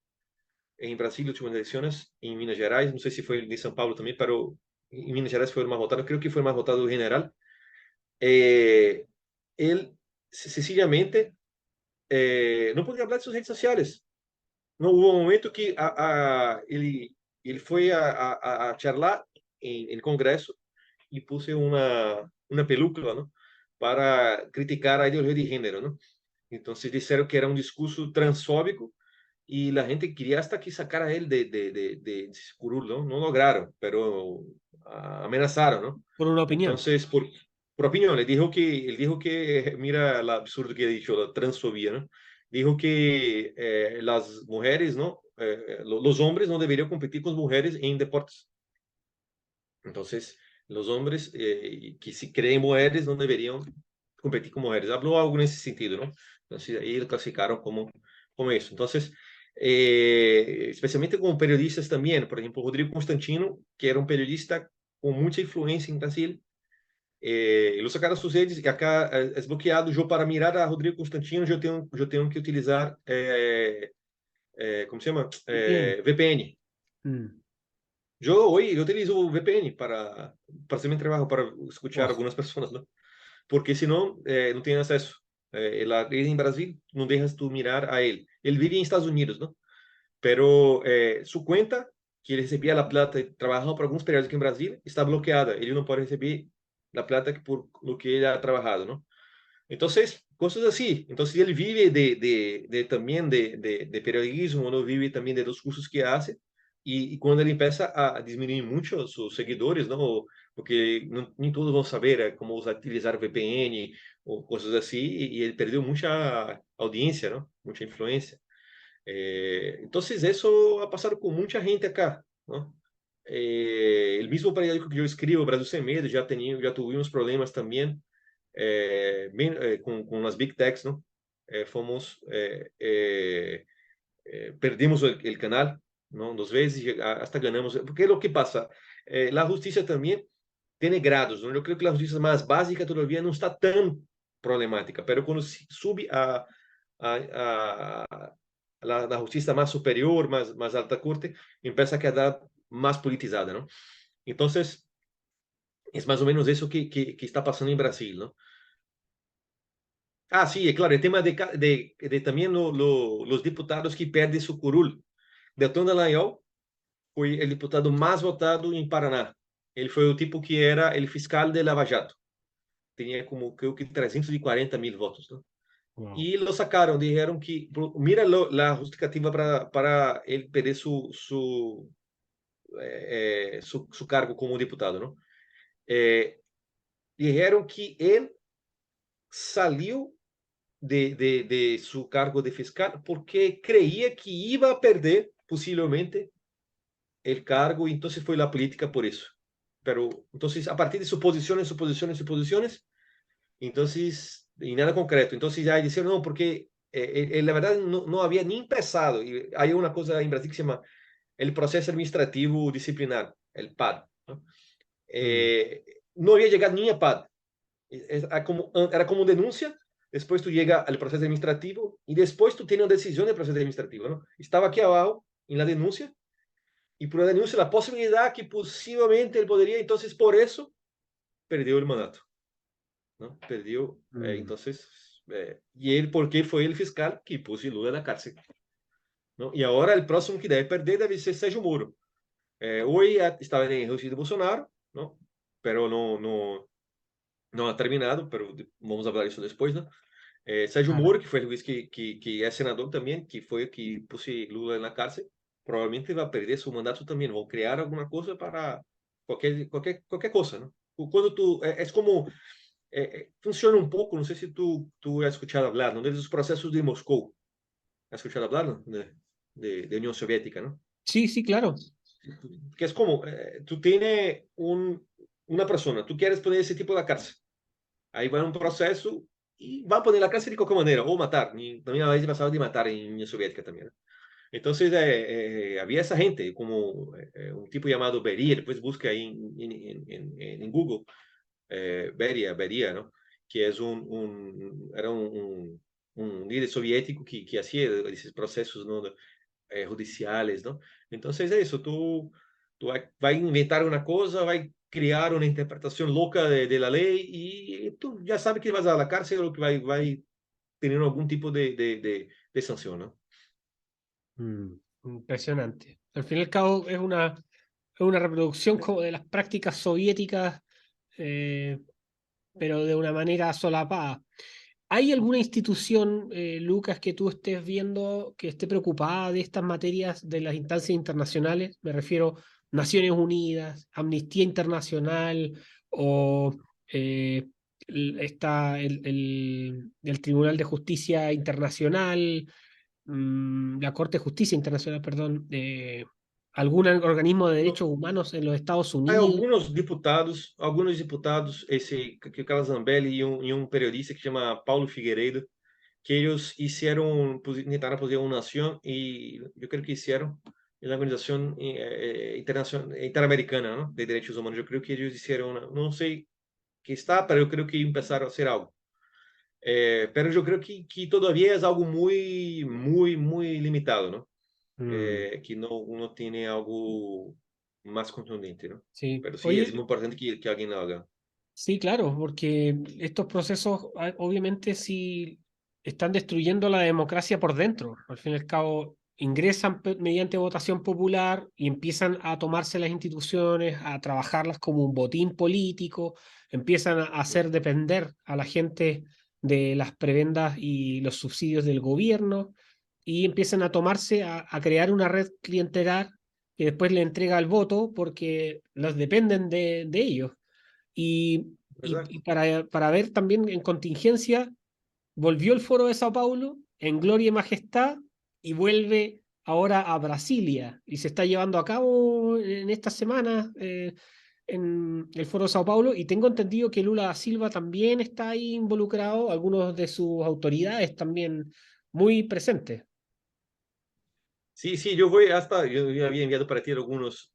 en Brasil en últimas elecciones, en Minas Gerais, no sé si fue el de São Paulo también, pero en Minas Gerais fue el más votado, creo que fue el más votado general. Eh, Él sencillamente no podía hablar de sus redes sociales. No hubo un momento que él fue a charlar en el Congreso y puse una película, ¿no? Para criticar a ideología de género, ¿no? Entonces dijeron que era un discurso transfóbico y la gente quería hasta que sacara a él de curul, ¿no? No lograron, pero amenazaron, ¿no? Por una opinión. Entonces, por opinión, él dijo que, mira el absurdo que he dicho, la transfobia, ¿no? Dijo que las mujeres, ¿no? Los hombres no deberían competir con mujeres en deportes. Entonces, los hombres que se creen mujeres no deberían competir con mujeres. Habló algo en ese sentido, ¿no? Entonces, ahí lo clasificaron como eso. Entonces, especialmente como periodistas también, por ejemplo, Rodrigo Constantino, que era un periodista con mucha influencia en Brasil, lo sacaram sus redes e acá é bloqueado. Eu, para mirar a Rodrigo Constantino, eu tenho que utilizar, como se chama? Bien. VPN. Mm. Eu utilizo o VPN para fazer meu trabalho, para escutar Oh, algumas pessoas, ¿no? Porque senão não tem acesso. Ele em Brasil não deixa tu mirar a ele. Ele vive em Estados Unidos, ¿no? Pero su cuenta, que ele recebia a plata trabalhando para alguns periódicos em Brasília, está bloqueada. Ele não pode receber a plata por lo que ele ha trabalhado, ¿no? Entonces, cosas así. Entonces, él vive también de periodismo, ¿no? Vive también de los cursos que hace y cuando él empieza a disminuir mucho sus seguidores, ¿no? Porque ni todos van a saber cómo utilizar VPN o cosas así, y él perdió mucha audiencia, ¿no? Mucha influencia. Entonces, eso ha pasado con mucha gente acá, ¿no? El mismo periódico que yo escribo, Brasil Sem Medo, ya tuvimos problemas también con las Big Techs, ¿no? Perdimos el canal, ¿no? Dos veces, hasta ganamos. Porque es lo que pasa. La justicia también tiene grados, ¿no? Yo creo que la justicia más básica todavía no está tan problemática, pero cuando sube a la justicia más superior, más alta corte, empieza a quedar más politizada, ¿no? Entonces, es más o menos eso que está pasando en Brasil, ¿no? Ah, sí, claro, el tema de también los diputados que pierden su curul. Deltan Dallagnol fue el diputado más votado en Paraná. Él fue el tipo que era el fiscal de Lava Jato. Tenía como, creo que 340.000 votos, ¿no? Wow. Y lo sacaron, dijeron que, mira la justificativa para él perder su cargo como diputado, ¿no? Eh, Dijeron que él salió de su cargo de fiscal porque creía que iba a perder posiblemente el cargo, y entonces fue la política por eso. Pero entonces, a partir de suposiciones, suposiciones, suposiciones, entonces, y nada concreto. Entonces ya dijeron, no, porque la verdad no había ni empezado. Y hay una cosa en Brasil que se llama el proceso administrativo disciplinar, el PAD, ¿no? Mm. No había llegado ni a PAD. Era como denuncia, después tú llegas al proceso administrativo y después tú tienes una decisión del proceso administrativo, ¿no? Estaba aquí abajo en la denuncia, y por la denuncia la posibilidad que posiblemente él podría, entonces por eso perdió el mandato, ¿no? Perdió, Mm. entonces, y él, porque fue el fiscal que puso Lula en la cárcel, ¿no? Y ahora el próximo que debe perder debe ser Sérgio Moro. Hoy estaba en el juicio de Bolsonaro, ¿no? Pero no ha terminado, pero vamos a hablar de eso después, ¿no? Sérgio Claro. Moro, que fue el juez que es senador también, que fue el que puso Lula en la cárcel, probablemente va a perder su mandato también, o crear alguna cosa para cualquier cosa, ¿no? Cuando tú, es como, funciona un poco, no sé si tú has escuchado hablar, ¿no? De los procesos de Moscú, has escuchado hablar, ¿no? De Unión Soviética, ¿no? Sí, sí, claro. Que es como, tú tienes una persona, tú quieres poner ese tipo de la cárcel, ahí va un proceso y va a poner la cárcel de cualquier manera, o matar. También a veces pasaba de matar en Unión Soviética también, ¿no? Entonces, había esa gente, como un tipo llamado Beria, después busca ahí en Google, Beria, ¿no? Que es era un líder soviético que hacía esos procesos, ¿no? Judiciales, ¿no? Entonces, es eso, tú vas a inventar una cosa, vas a crear una interpretación loca de la ley, y tú ya sabes que vas a la cárcel o que va a tener algún tipo de sanción, ¿no? Mm. Impresionante. Al fin y al cabo es una reproducción como de las prácticas soviéticas, eh, pero de una manera solapada. ¿Hay alguna institución, Lucas, que tú estés viendo que esté preocupada de estas materias de las instancias internacionales? Me refiero Naciones Unidas, Amnistía Internacional o el Tribunal de Justicia Internacional, la Corte de Justicia Internacional, perdón, algún organismo de derechos humanos en los Estados Hay Unidos. algunos diputados, ese que o Carlos Zambelli y un periodista que se llama Paulo Figueiredo, que ellos intentaron poner una nación, y yo creo que hicieron en la Organización Internacional, Interamericana, ¿no? De Derechos Humanos. Yo creo que ellos hicieron, no sé qué está, pero yo creo que empezaron a hacer algo. Pero yo creo que todavía es algo muy, muy, muy limitado, ¿no? Mm, Que no tiene algo más contundente, ¿no? sí. Pero sí, es muy Oye, importante que alguien lo haga. sí, claro, porque estos procesos obviamente sí están destruyendo la democracia por dentro. Al fin y al cabo, ingresan mediante votación popular y empiezan a tomarse las instituciones, a trabajarlas como un botín político, empiezan a hacer depender a la gente de las prebendas y los subsidios del gobierno y empiezan a tomarse, a crear una red clientelar que después le entrega el voto porque los dependen de ellos. Y Exacto. para ver también en contingencia, volvió el Foro de Sao Paulo en gloria y majestad y vuelve ahora a Brasilia y se está llevando a cabo en estas semanas en el Foro de Sao Paulo y tengo entendido que Lula da Silva también está ahí involucrado, algunos de sus autoridades también muy presentes. Sí, sí, yo voy hasta, yo había enviado para ti algunas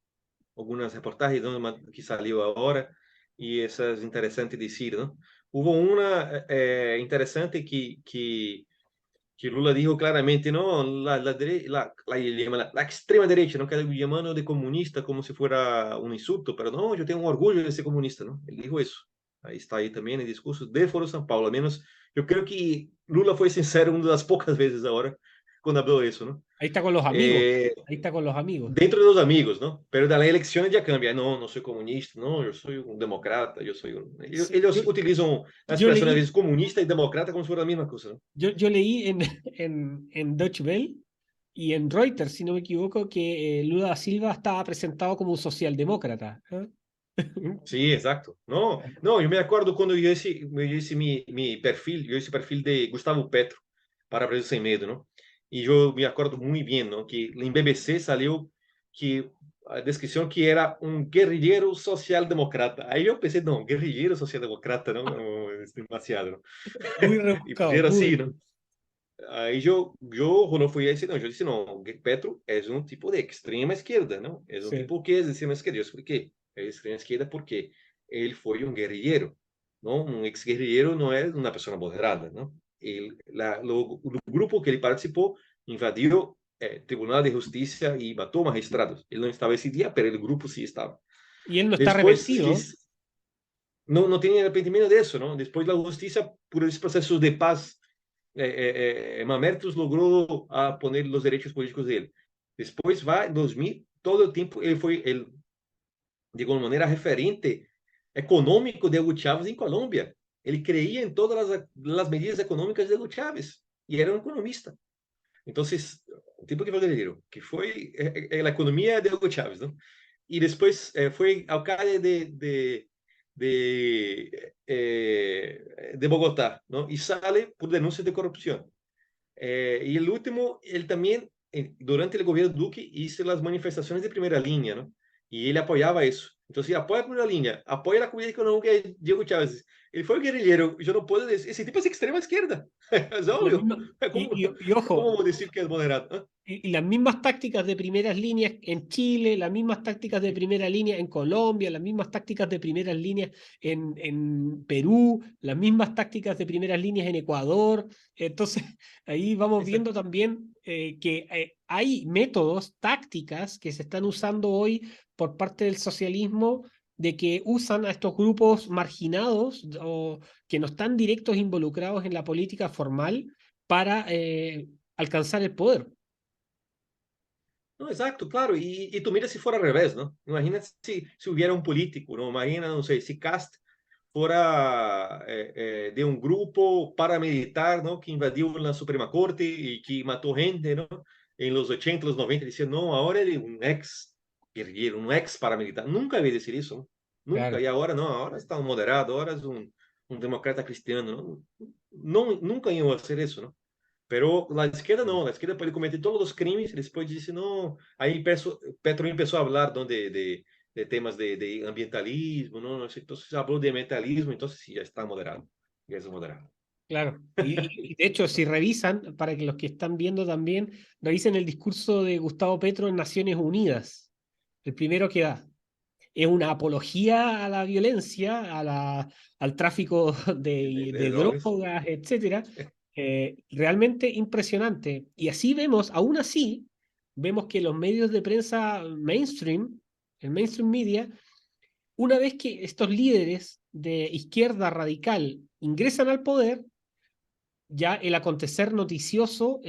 reportajes, ¿no? Que salió ahora, y esa es interesante decir, ¿no? Hubo una interesante que Lula dijo claramente, ¿no? La extrema derecha, ¿no? Que llamando de comunista como si fuera un insulto, pero no, yo tengo un orgullo de ser comunista, ¿no? Él dijo eso. Ahí está ahí también el discurso de Foro São Paulo, al menos yo creo que Lula fue sincero una de las pocas veces ahora cuando habló eso, ¿no? Ahí está con los amigos, Eh, ahí está con los amigos. dentro de los amigos, ¿no? Pero de las elecciones ya cambia. No, no soy comunista, no, yo soy un demócrata, yo soy un... Sí, Ellos utilizan la yo expresión a leí, veces comunista y demócrata como si fuera la misma cosa, ¿no? yo leí en Deutsche Welle y en Reuters, si no me equivoco, que Lula da Silva estaba presentado como un socialdemócrata. ¿Eh? Sí, exacto. No, no, yo me acuerdo cuando yo hice mi perfil, yo hice perfil de Gustavo Petro para Brasil Sem Medo, ¿no? Y yo me acuerdo muy bien, ¿no? Que en BBC salió que a descripción que era un guerrillero socialdemocrata. Ahí yo pensé, no, guerrillero socialdemocrata, ¿no? No, es demasiado, ¿no? Muy Y rebuscado, pusieron muy. así, ¿no? Aí eu quando fui a esse, não, eu disse, não, Petro é um tipo de extrema esquerda, não? É um Sí. tipo que é de extrema esquerda. Eu expliquei, é de extrema esquerda porque ele foi um guerrilheiro, não? Um ex-guerrilheiro não é uma pessoa moderada, não? Ele, o grupo que ele participou invadiu Tribunal de Justiça e matou magistrados. Ele não estava esse dia, mas o grupo sim estava. Y él no está Depois, arrepentido. não tem arrependimento disso, não? Depois da justiça, por esses processos de paz Mamertos logrou poner os direitos políticos dele. Depois vai, em 2000, todo o tempo ele foi, ele, de alguma maneira, referente econômico de Hugo Chávez em Colômbia. Ele creía em todas as medidas econômicas de Hugo Chávez e era um economista. Então, o tipo que foi guerreiro, que foi a economia de Hugo Chávez, não? E depois foi alcalde de Bogotá, não? E sale por denúncias de corrupção. Y el último, él también, durante el gobierno de Duque, hizo las manifestaciones de primera línea, ¿no? Y él apoyaba eso. Entonces, apoya a primera línea, apoya la comunidad económica de Diego Chávez. Él fue guerrillero, yo no puedo decir, ese tipo es extrema izquierda, es Y, la obvio. misma, y ojo, ¿Cómo decir que es moderado? ¿Eh? y las mismas tácticas de primeras líneas en Chile, las mismas tácticas de primera línea en Colombia, las mismas tácticas de primeras líneas en Perú, las mismas tácticas de primeras líneas en Ecuador. Entonces, ahí vamos viendo Exacto. también que hay métodos, tácticas que se están usando hoy por parte del socialismo de que usan a estos grupos marginados o que no están directos involucrados en la política formal para alcanzar el poder. No, exacto, claro. Y tú mira si fuera al revés, ¿no? Imagina si hubiera un político, ¿no? Imagina, no sé, si Cast fuera de un grupo paramilitar, ¿no? Que invadió la Suprema Corte y que mató gente, ¿no? En los 80, los 90, decían, no, ahora él es un ex guerrillero, un ex paramilitar. Nunca había decir eso, ¿no? Nunca. Claro. Y ahora no, ahora está un moderado, ahora es un demócrata cristiano, ¿no? No, nunca iban a hacer eso, ¿no? Pero la izquierda no, la izquierda puede cometer todos los crímenes y después dice, no, ahí Petro empezó a hablar ¿no? de temas de ambientalismo, ¿no? Entonces habló de ambientalismo, entonces sí, ya está moderado, ya es moderado. Claro, y de hecho, si revisan, para que los que están viendo también, revisen el discurso de Gustavo Petro en Naciones Unidas, el primero que da. Es una apología a la violencia, al tráfico De de drogas. drogas, etcétera, realmente impresionante. Y así vemos, aún así, vemos que los medios de prensa mainstream, el mainstream media, una vez que estos líderes de izquierda radical ingresan al poder, ya el acontecer noticioso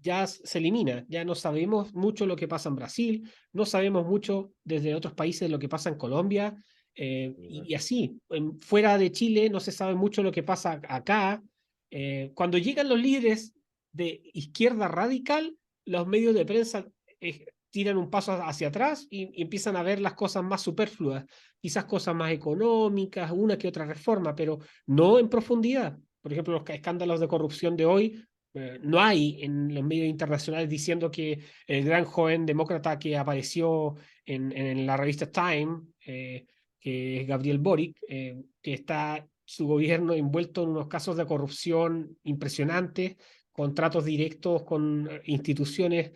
ya se elimina, ya no sabemos mucho lo que pasa en Brasil, no sabemos mucho desde otros países lo que pasa en Colombia, y así, fuera de Chile no se sabe mucho lo que pasa acá. Cuando llegan los líderes de izquierda radical, los medios de prensa tiran un paso hacia atrás y empiezan a ver las cosas más superfluas, quizás cosas más económicas, una que otra reforma, pero no en profundidad. Por ejemplo, los escándalos de corrupción de hoy, no hay en los medios internacionales diciendo que el gran joven demócrata que apareció en la revista Time, que es Gabriel Boric, que está su gobierno envuelto en unos casos de corrupción impresionantes, contratos directos con instituciones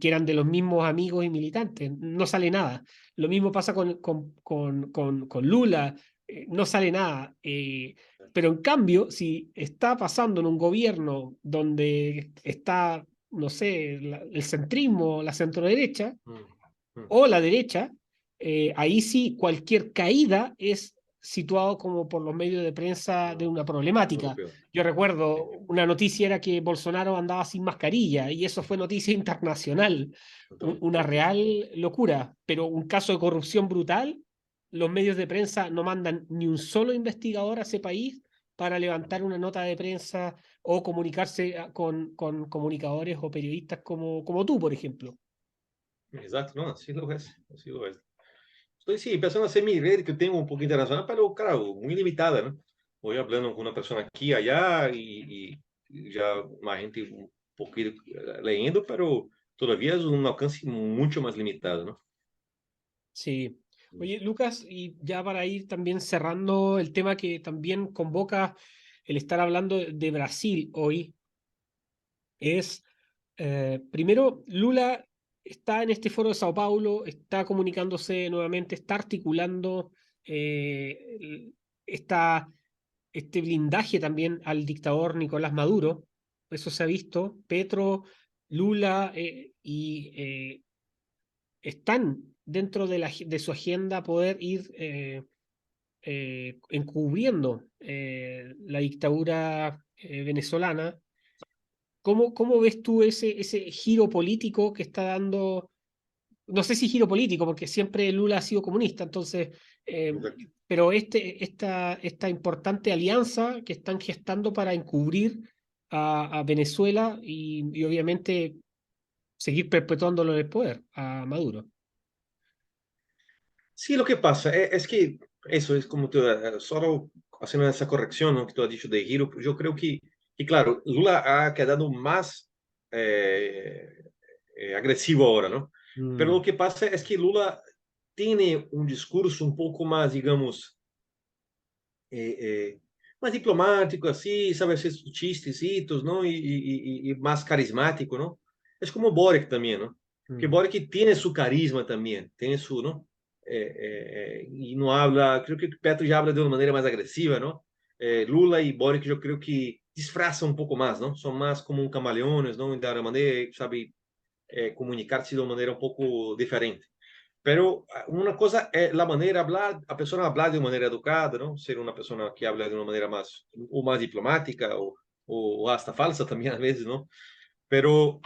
que eran de los mismos amigos y militantes. No sale nada. Lo mismo pasa con Lula, no sale nada. Pero en cambio, si está pasando en un gobierno donde está, no sé, el centrismo, la centroderecha Mm, mm. o la derecha, ahí sí cualquier caída es situado como por los medios de prensa de No, una muito problemática. pior. Yo Sí, recuerdo una noticia era que Bolsonaro andaba sin mascarilla y eso fue noticia internacional, então, una real locura, pero un caso de corrupción brutal, los medios de prensa no mandan ni un solo investigador a ese país para levantar una nota de prensa o comunicarse con comunicadores o periodistas como tú, por ejemplo. exato, não, assim lo es, así lo es. Estoy sí, empezando a hacer mi red que tengo un poco internacional, pero claro, muy limitada, ¿no? Voy hablando con una persona aquí, allá y ya más gente un poquito leyendo, pero todavía es un alcance mucho más limitado, ¿no? Sí. Oye, Lucas, y ya para ir también cerrando el tema que también convoca el estar hablando de Brasil hoy, es, primero, Lula está en este foro de Sao Paulo, está comunicándose nuevamente, está articulando esta, este blindaje también al dictador Nicolás Maduro. Eso se ha visto. Petro, Lula están dentro de su agenda poder ir encubriendo la dictadura venezolana. ¿Cómo ves tú ese giro político que está dando? No sé si giro político, porque siempre Lula ha sido comunista, entonces, eh, Exacto. pero esta importante alianza que están gestando para encubrir a Venezuela y obviamente seguir perpetuándolo en el poder a Maduro. Sí, lo que pasa es que eso es como tú, solo haciendo esa corrección, ¿no? Que tú has dicho de giro, yo creo que claro, Lula ha quedado más eh, agresivo ahora, ¿no? Pero lo Mm, que pasa es que Lula tiene un discurso un poco más, digamos, eh, eh, más diplomático, así, sabe hacer sus chistecitos, ¿no? Y más carismático, ¿no? Es como Boric también, ¿no? Que mm. Boric tiene su carisma también, tiene su, ¿no? Y no habla, creo que Petro ya habla de una manera más agresiva, ¿no? Lula y Boric yo creo que disfrazan un poco más, ¿no? Son más como un camaleones, ¿no? De la manera, sabe, comunicarse de una manera un poco diferente. Pero una cosa es la manera de hablar, a persona hablar de una manera educada, ¿no? Ser una persona que habla de una manera más, o más diplomática o hasta falsa también a veces, ¿no? Pero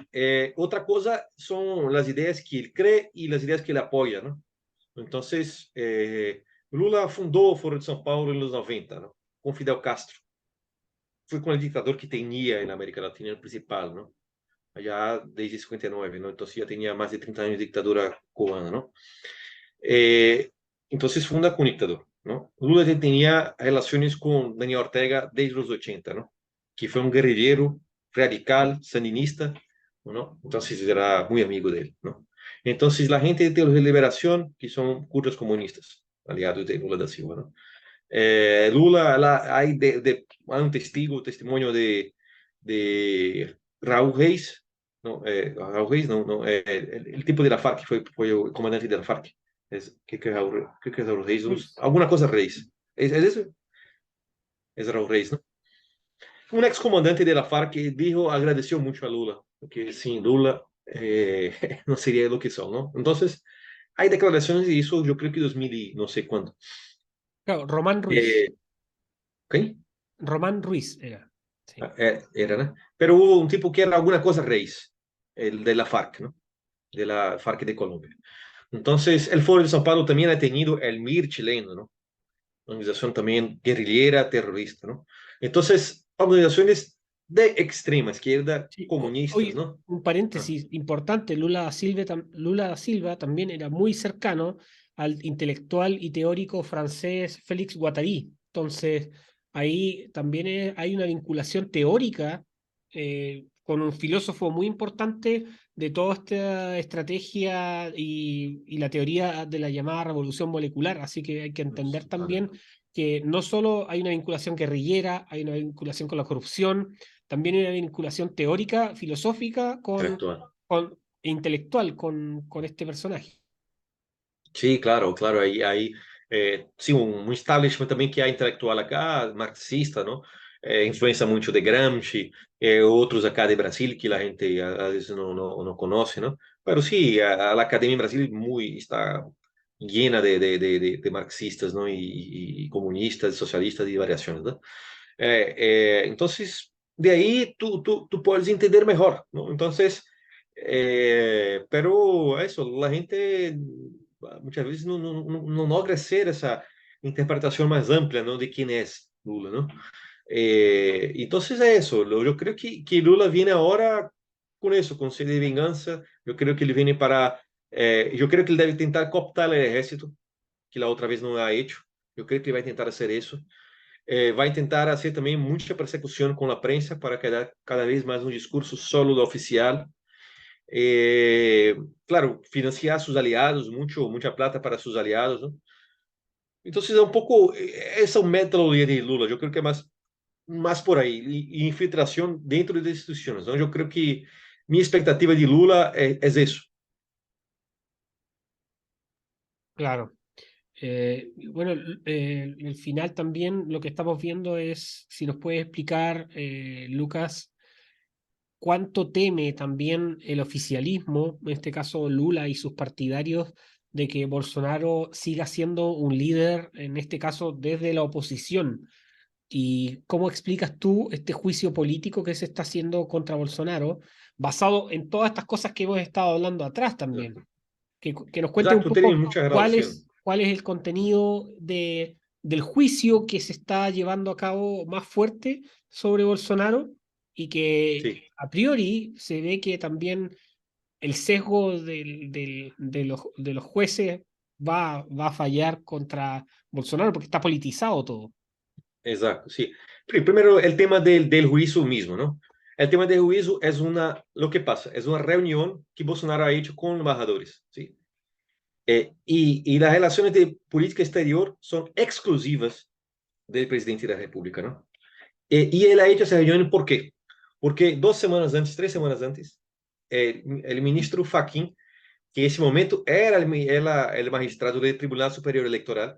otra cosa son las ideas que él cree y las ideas que él apoya, ¿no? Entonces, Lula fundó o Foro de São Paulo en los 90, ¿no? Con Fidel Castro. Fue con el dictador que tenía en América Latina el principal, ¿no? Allá desde 59, ¿no? Entonces ya tenía más de 30 años de dictadura cubana, ¿no? Eh, entonces funda con un dictador, ¿no? Lula tenía relaciones con Daniel Ortega desde los 80, ¿no? Que fue un guerrillero radical, sandinista, ¿no? Entonces era muy amigo de él, ¿no? Entonces la gente de la Liberación, que son curdos comunistas, aliados de Lula da Silva, ¿no? Lula, hay un testimonio de Raúl Reis, ¿no? Raúl Reis, no, no, el tipo de la FARC, que fue el comandante de la FARC. Que es Raúl, que es Raúl Reis, Ruiz. alguna cosa Reis. ¿Es eso? Es Raúl Reis, ¿no? Un excomandante de la FARC que dijo, agradeció mucho a Lula, porque sin Lula no sería lo que son, ¿no? Entonces, hay declaraciones de eso, yo creo que 2000 y no sé cuándo. Claro, Román Ruiz. Eh, ¿Ok? Román Ruiz era. Sí. Era, ¿no? Pero hubo un tipo que era alguna cosa Reis, el de la FARC, ¿no? De la FARC de Colombia. Entonces, el Foro de São Paulo también ha tenido el MIR chileno, ¿no? Organización también guerrillera, terrorista, ¿no? Entonces, organizaciones de extrema izquierda, Sí, comunistas, oye, ¿no? un Ah, paréntesis importante, Lula da Silva también era muy cercano al intelectual y teórico francés Félix Guattari. Entonces, ahí también hay una vinculación teórica con un filósofo muy importante de toda esta estrategia y la teoría de la llamada revolución molecular. Así que hay que entender también que no solo hay una vinculación guerrillera, hay una vinculación con la corrupción, también hay una vinculación teórica, filosófica, intelectual. e intelectual con este personaje. Sí, claro, claro, sí, un establishment também que é intelectual acá, marxista, ¿no? Influencia mucho de Gramsci, otros acá de Brasil que la gente a veces no conoce, ¿no? Pero sí, la academia en Brasil está llena de marxistas, ¿no? Y comunistas, socialistas y variaciones, ¿no? Entonces, de ahí tú puedes entender mejor, ¿no? Entonces, pero eso, la gente muchas veces no logra ser esa interpretación más amplia, ¿no? De quién es Lula, ¿no? Entonces es eso, yo creo que Lula viene ahora con eso, con sed de venganza, yo creo que él viene yo creo que él debe intentar cooptar el ejército, que la otra vez no ha hecho, yo creo que va a intentar hacer eso. Vai tentar fazer também muita persecução com a prensa para cada vez mais um discurso solo do oficial. Claro, financiar seus aliados, muita plata para seus aliados, ¿no? Então, é um pouco essa metodologia de Lula. Eu creio que é mais por aí, e infiltração dentro das instituições. Então, eu creio que minha expectativa de Lula é isso. Claro. Y bueno, el final también lo que estamos viendo es, si nos puede explicar, Lucas, cuánto teme también el oficialismo, en este caso Lula y sus partidarios, de que Bolsonaro siga siendo un líder, en este caso desde la oposición. ¿Y cómo explicas tú este juicio político que se está haciendo contra Bolsonaro, basado en todas estas cosas que hemos estado hablando atrás también? Que nos cuentes un Exato, teria poco muita relação. cuál es el contenido del juicio que se está llevando a cabo más fuerte sobre Bolsonaro y que Sim. a priori se ve que también el sesgo de los jueces va a fallar contra Bolsonaro porque está politizado todo. Exato, sí. Primero, el tema del juicio mismo, ¿no? El tema del juicio es lo que pasa, es una reunión que Bolsonaro ha hecho con embajadores, ¿sí? Y las relaciones de política exterior son exclusivas del presidente de la República, ¿no? Y él ha hecho esa reunión, ¿por qué? Porque 2 semanas antes, 3 semanas antes, el ministro Fachin, que en ese momento era el magistrado del Tribunal Superior Electoral,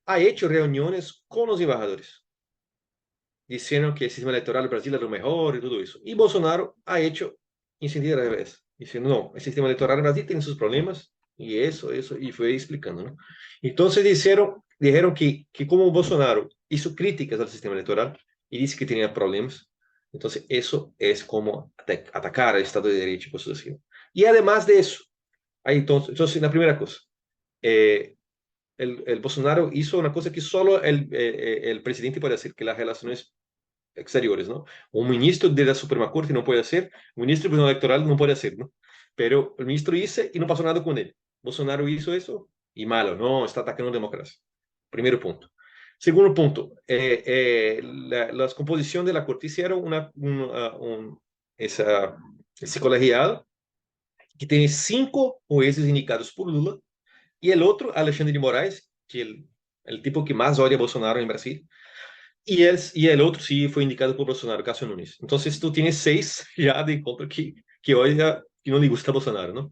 ha hecho reuniones con los embajadores diciendo que el sistema electoral de Brasil es lo mejor y todo eso. Y Bolsonaro ha hecho en sentido al revés, diciendo, no, el sistema electoral de Brasil tiene sus problemas y eso, y fue explicando, ¿no? Entonces dijeron que como Bolsonaro hizo críticas al sistema electoral y dice que tenía problemas, entonces eso es como atacar al Estado de Derecho, cosas así. Y además de eso, ahí entonces la primera cosa, eh, el Bolsonaro hizo una cosa que solo el presidente puede hacer, que las relaciones exteriores, ¿no? Un ministro de la Suprema Corte no puede hacer, un ministro del Tribunal Electoral no puede hacer, ¿no? Pero el ministro hizo y no pasó nada con él. Bolsonaro hizo eso y malo, no, está atacando la democracia. Primer punto. Segundo punto, las composiciones de la Corte hicieron ese colegiado que tiene 5 jueces indicados por Lula y el otro, Alexandre de Moraes, que el tipo que más odia a Bolsonaro en Brasil, y el otro sí fue indicado por Bolsonaro, Cássio Nunes. Entonces tú tienes 6 ya de encontro que odia, que no le gusta a Bolsonaro, ¿no?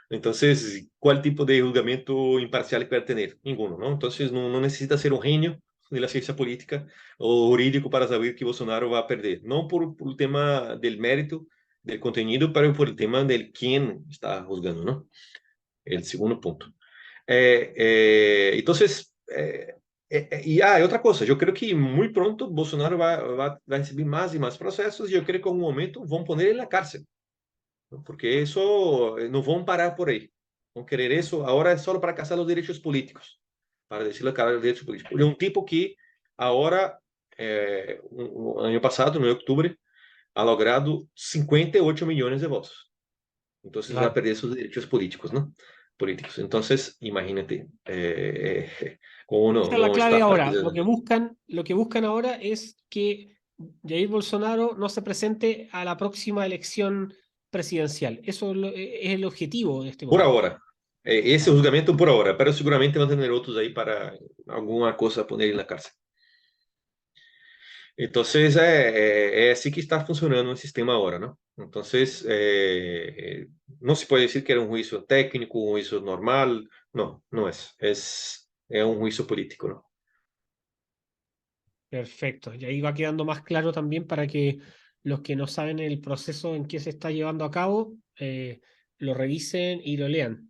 Entonces, ¿cuál tipo de juzgamiento imparcial puede tener? Ninguno, ¿no? Entonces, no necesita ser un genio de la ciencia política o jurídico para saber que Bolsonaro va a perder. No por el tema del mérito, del contenido, pero por el tema del quién está juzgando, ¿no? El segundo punto. Entonces, y otra cosa, yo creo que muy pronto Bolsonaro va a recibir más y más procesos y yo creo que en un momento van a poner en la cárcel, ¿no? Porque eso no van a parar por ahí. Van a querer eso, ahora es solo para cazar los derechos políticos, para decirle a cara los derechos políticos. Es un tipo que ahora ano passado, no outubro, ha logrado 58 milhões de votos. Então, vai Claro. perder seus direitos políticos, ¿no? Políticos. Então, imagínate, como Esa es la não clave está ahora. partido. Lo que buscan ahora es que Jair Bolsonaro no se presente a la próxima elección presidencial. Eso es el objetivo de este Por momento. ahora. Esse é o julgamento por ahora, pero seguramente vão ter outros aí para alguma coisa poner ele na cárcel. Então, é assim que está funcionando o sistema agora, não? Então, não se pode dizer que era um juízo técnico, um juízo normal. Não, não é. É um juízo político, não? Perfecto. Y ahí va quedando más claro también para que los que no saben el proceso en que se está llevando a cabo, lo revisen y lo lean.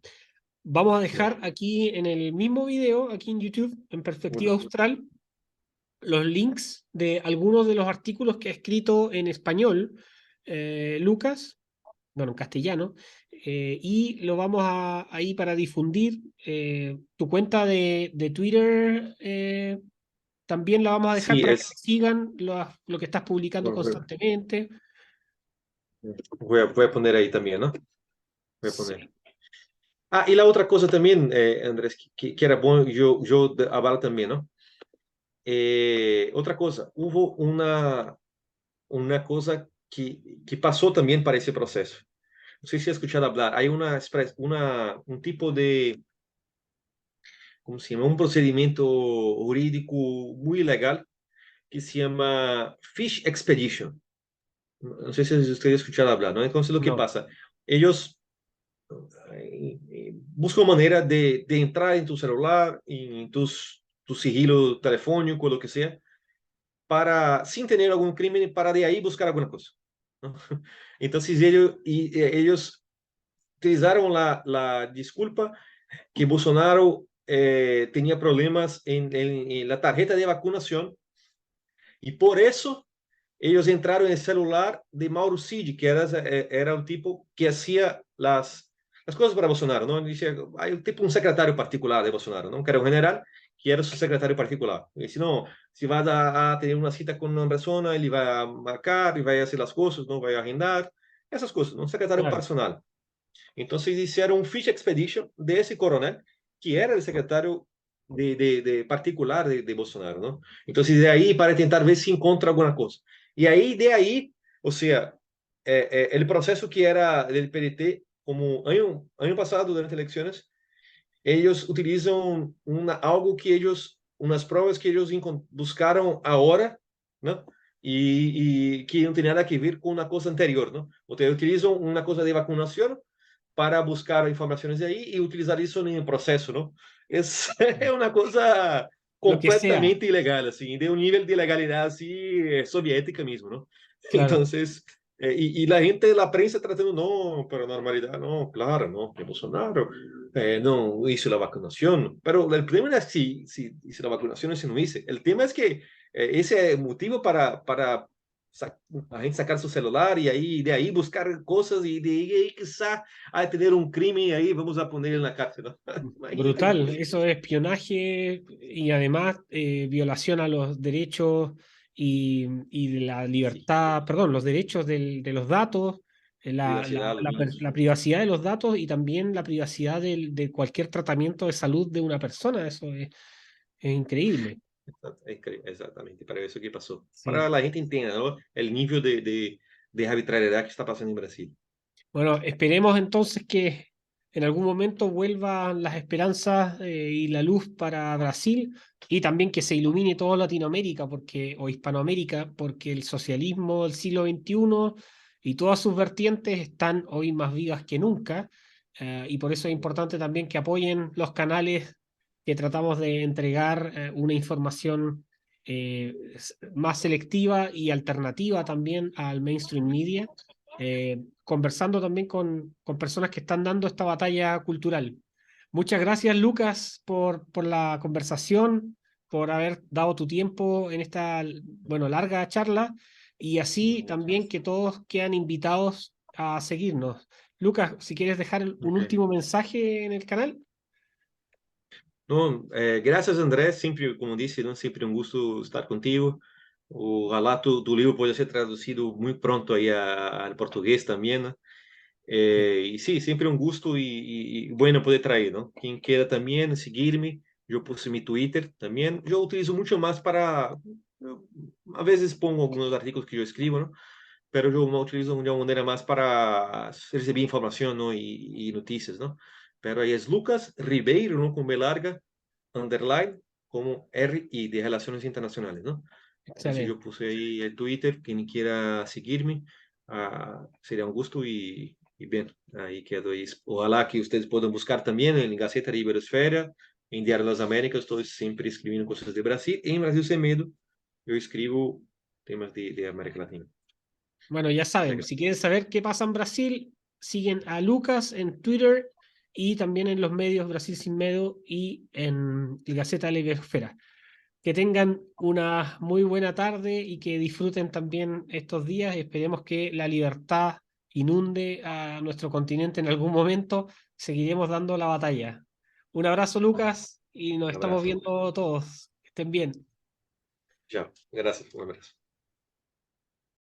Vamos a dejar aquí en el mismo video, aquí en YouTube, en Perspectiva Bueno, Austral, los links de algunos de los artículos que ha escrito en español Lucas, bueno, en castellano, y lo vamos a ahí para difundir. Tu cuenta de Twitter también la vamos a dejar sí, para que te sigan lo que estás publicando voy constantemente. voy a poner ahí también, ¿no? Voy a poner. Sí, Ah, y la otra cosa también, Andrés, que era bueno yo hablar también, ¿no? Otra cosa, hubo una cosa que pasó también para ese proceso. No sé si has escuchado hablar. Hay un tipo de, ¿cómo se llama? Un procedimiento jurídico muy ilegal que se llama Fish Expedition. No sé si ustedes escuchado hablar, ¿no? Entonces, lo que no, pasa, ellos buscan manera de entrar en tu celular, en tu sigilo telefónico, lo que sea, para, sin tener algún crimen, para de ahí buscar alguna cosa, ¿no? Entonces, ellos utilizaron la disculpa que Bolsonaro tenía problemas en la tarjeta de vacunación y por eso ellos entraron en el celular de Mauro Cid, que era un tipo que hacía las cosas para Bolsonaro, ¿no? Dice, hay un tipo, un secretario particular de Bolsonaro, ¿no? Que era un general, que era su secretario particular. Y dice, no, si vas a tener una cita con una persona, él va a marcar y va a hacer las cosas, ¿no? Va a agendar, esas cosas, ¿no? Un secretario claro, personal. Entonces hicieron un fish expedition de ese coronel, que era el secretario de particular de Bolsonaro, ¿no? Entonces de ahí para intentar ver si encontra alguna cosa. Y ahí, de ahí, o sea, el proceso que era del PDT, como año pasado, durante elecciones, ellos utilizan algo que ellos, unas pruebas que ellos buscaron ahora, ¿no? Y que no tiene nada que ver con una cosa anterior, ¿no? O sea, utilizan una cosa de vacunación para buscar informaciones de ahí y utilizar eso en el proceso, ¿no? Es, es una cosa lo que sea, completamente ilegal, así, de un nivel de ilegalidad así soviética mismo, ¿no? claro, Entonces, y la gente de la prensa tratando, no, pero normalidad, no, claro, no, que Bolsonaro no hizo la vacunación, pero el problema es si hizo la vacunación o si no hizo. El tema es que ese motivo para a gente sacar su celular y ahí, de ahí buscar cosas y de ahí quizá a tener un crimen y ahí vamos a poner en la cárcel, ¿no? Imagínate, ¿no? brutal. Eso es espionaje y además violación a los derechos y de la Sí, libertad, perdón, los derechos de los datos, privacidad, los la niños. privacidad de los datos y también la privacidad de cualquier tratamiento de salud de una persona. Eso es increíble. Exactamente, para eso que pasó. Sí. Para la gente entienda, ¿no? El nivel de arbitrariedad que está pasando en Brasil. Bueno, esperemos entonces que en algún momento vuelvan las esperanzas y la luz para Brasil y también que se ilumine toda Latinoamérica o Hispanoamérica, porque el socialismo del siglo XXI y todas sus vertientes están hoy más vivas que nunca, y por eso es importante también que apoyen los canales que tratamos de entregar una información más selectiva y alternativa también al mainstream media, conversando también con personas que están dando esta batalla cultural. Muchas gracias, Lucas, por la conversación, por haber dado tu tiempo en esta, bueno, larga charla y así también que todos quedan invitados a seguirnos. Lucas, si quieres dejar un Ok. último mensaje en el canal. No, gracias Andrés, siempre, como dije, ¿no? Siempre un gusto estar contigo. Ojalá tu libro pueda ser traducido muy pronto ahí al portugués también, ¿no? Y sí, siempre un gusto y bueno poder traer, ¿no? Quien quiera también seguirme, yo puse mi Twitter también. Yo utilizo mucho más para, a veces pongo algunos artículos que yo escribo, ¿no? Pero yo me utilizo de una manera más para recibir información, ¿no? Y noticias, ¿no? Pero ahí es Lucas Ribeiro, ¿no? Con B larga, underline, como RI de Relaciones Internacionales, ¿no? Entonces yo Excelente. puse ahí el Twitter, quien quiera seguirme, sería un gusto y bien, ahí quedo ahí. Ojalá que ustedes puedan buscar también en Gaceta de Iberosfera, en Diário das Américas, estoy siempre escribiendo cosas de Brasil. En Brasil Sem Medo, yo escribo temas de América Latina. Bueno, ya saben, si quieren saber qué pasa en Brasil, siguen a Lucas en Twitter y también en los medios Brasil Sin Miedo y en el Gaceta de la Iberosfera. Que tengan una muy buena tarde y que disfruten también estos días. Esperemos que la libertad inunde a nuestro continente en algún momento. Seguiremos dando la batalla. Un abrazo, Lucas, y nos Un estamos abrazo. viendo todos. Que estén bien. Chao. Gracias. Un abrazo.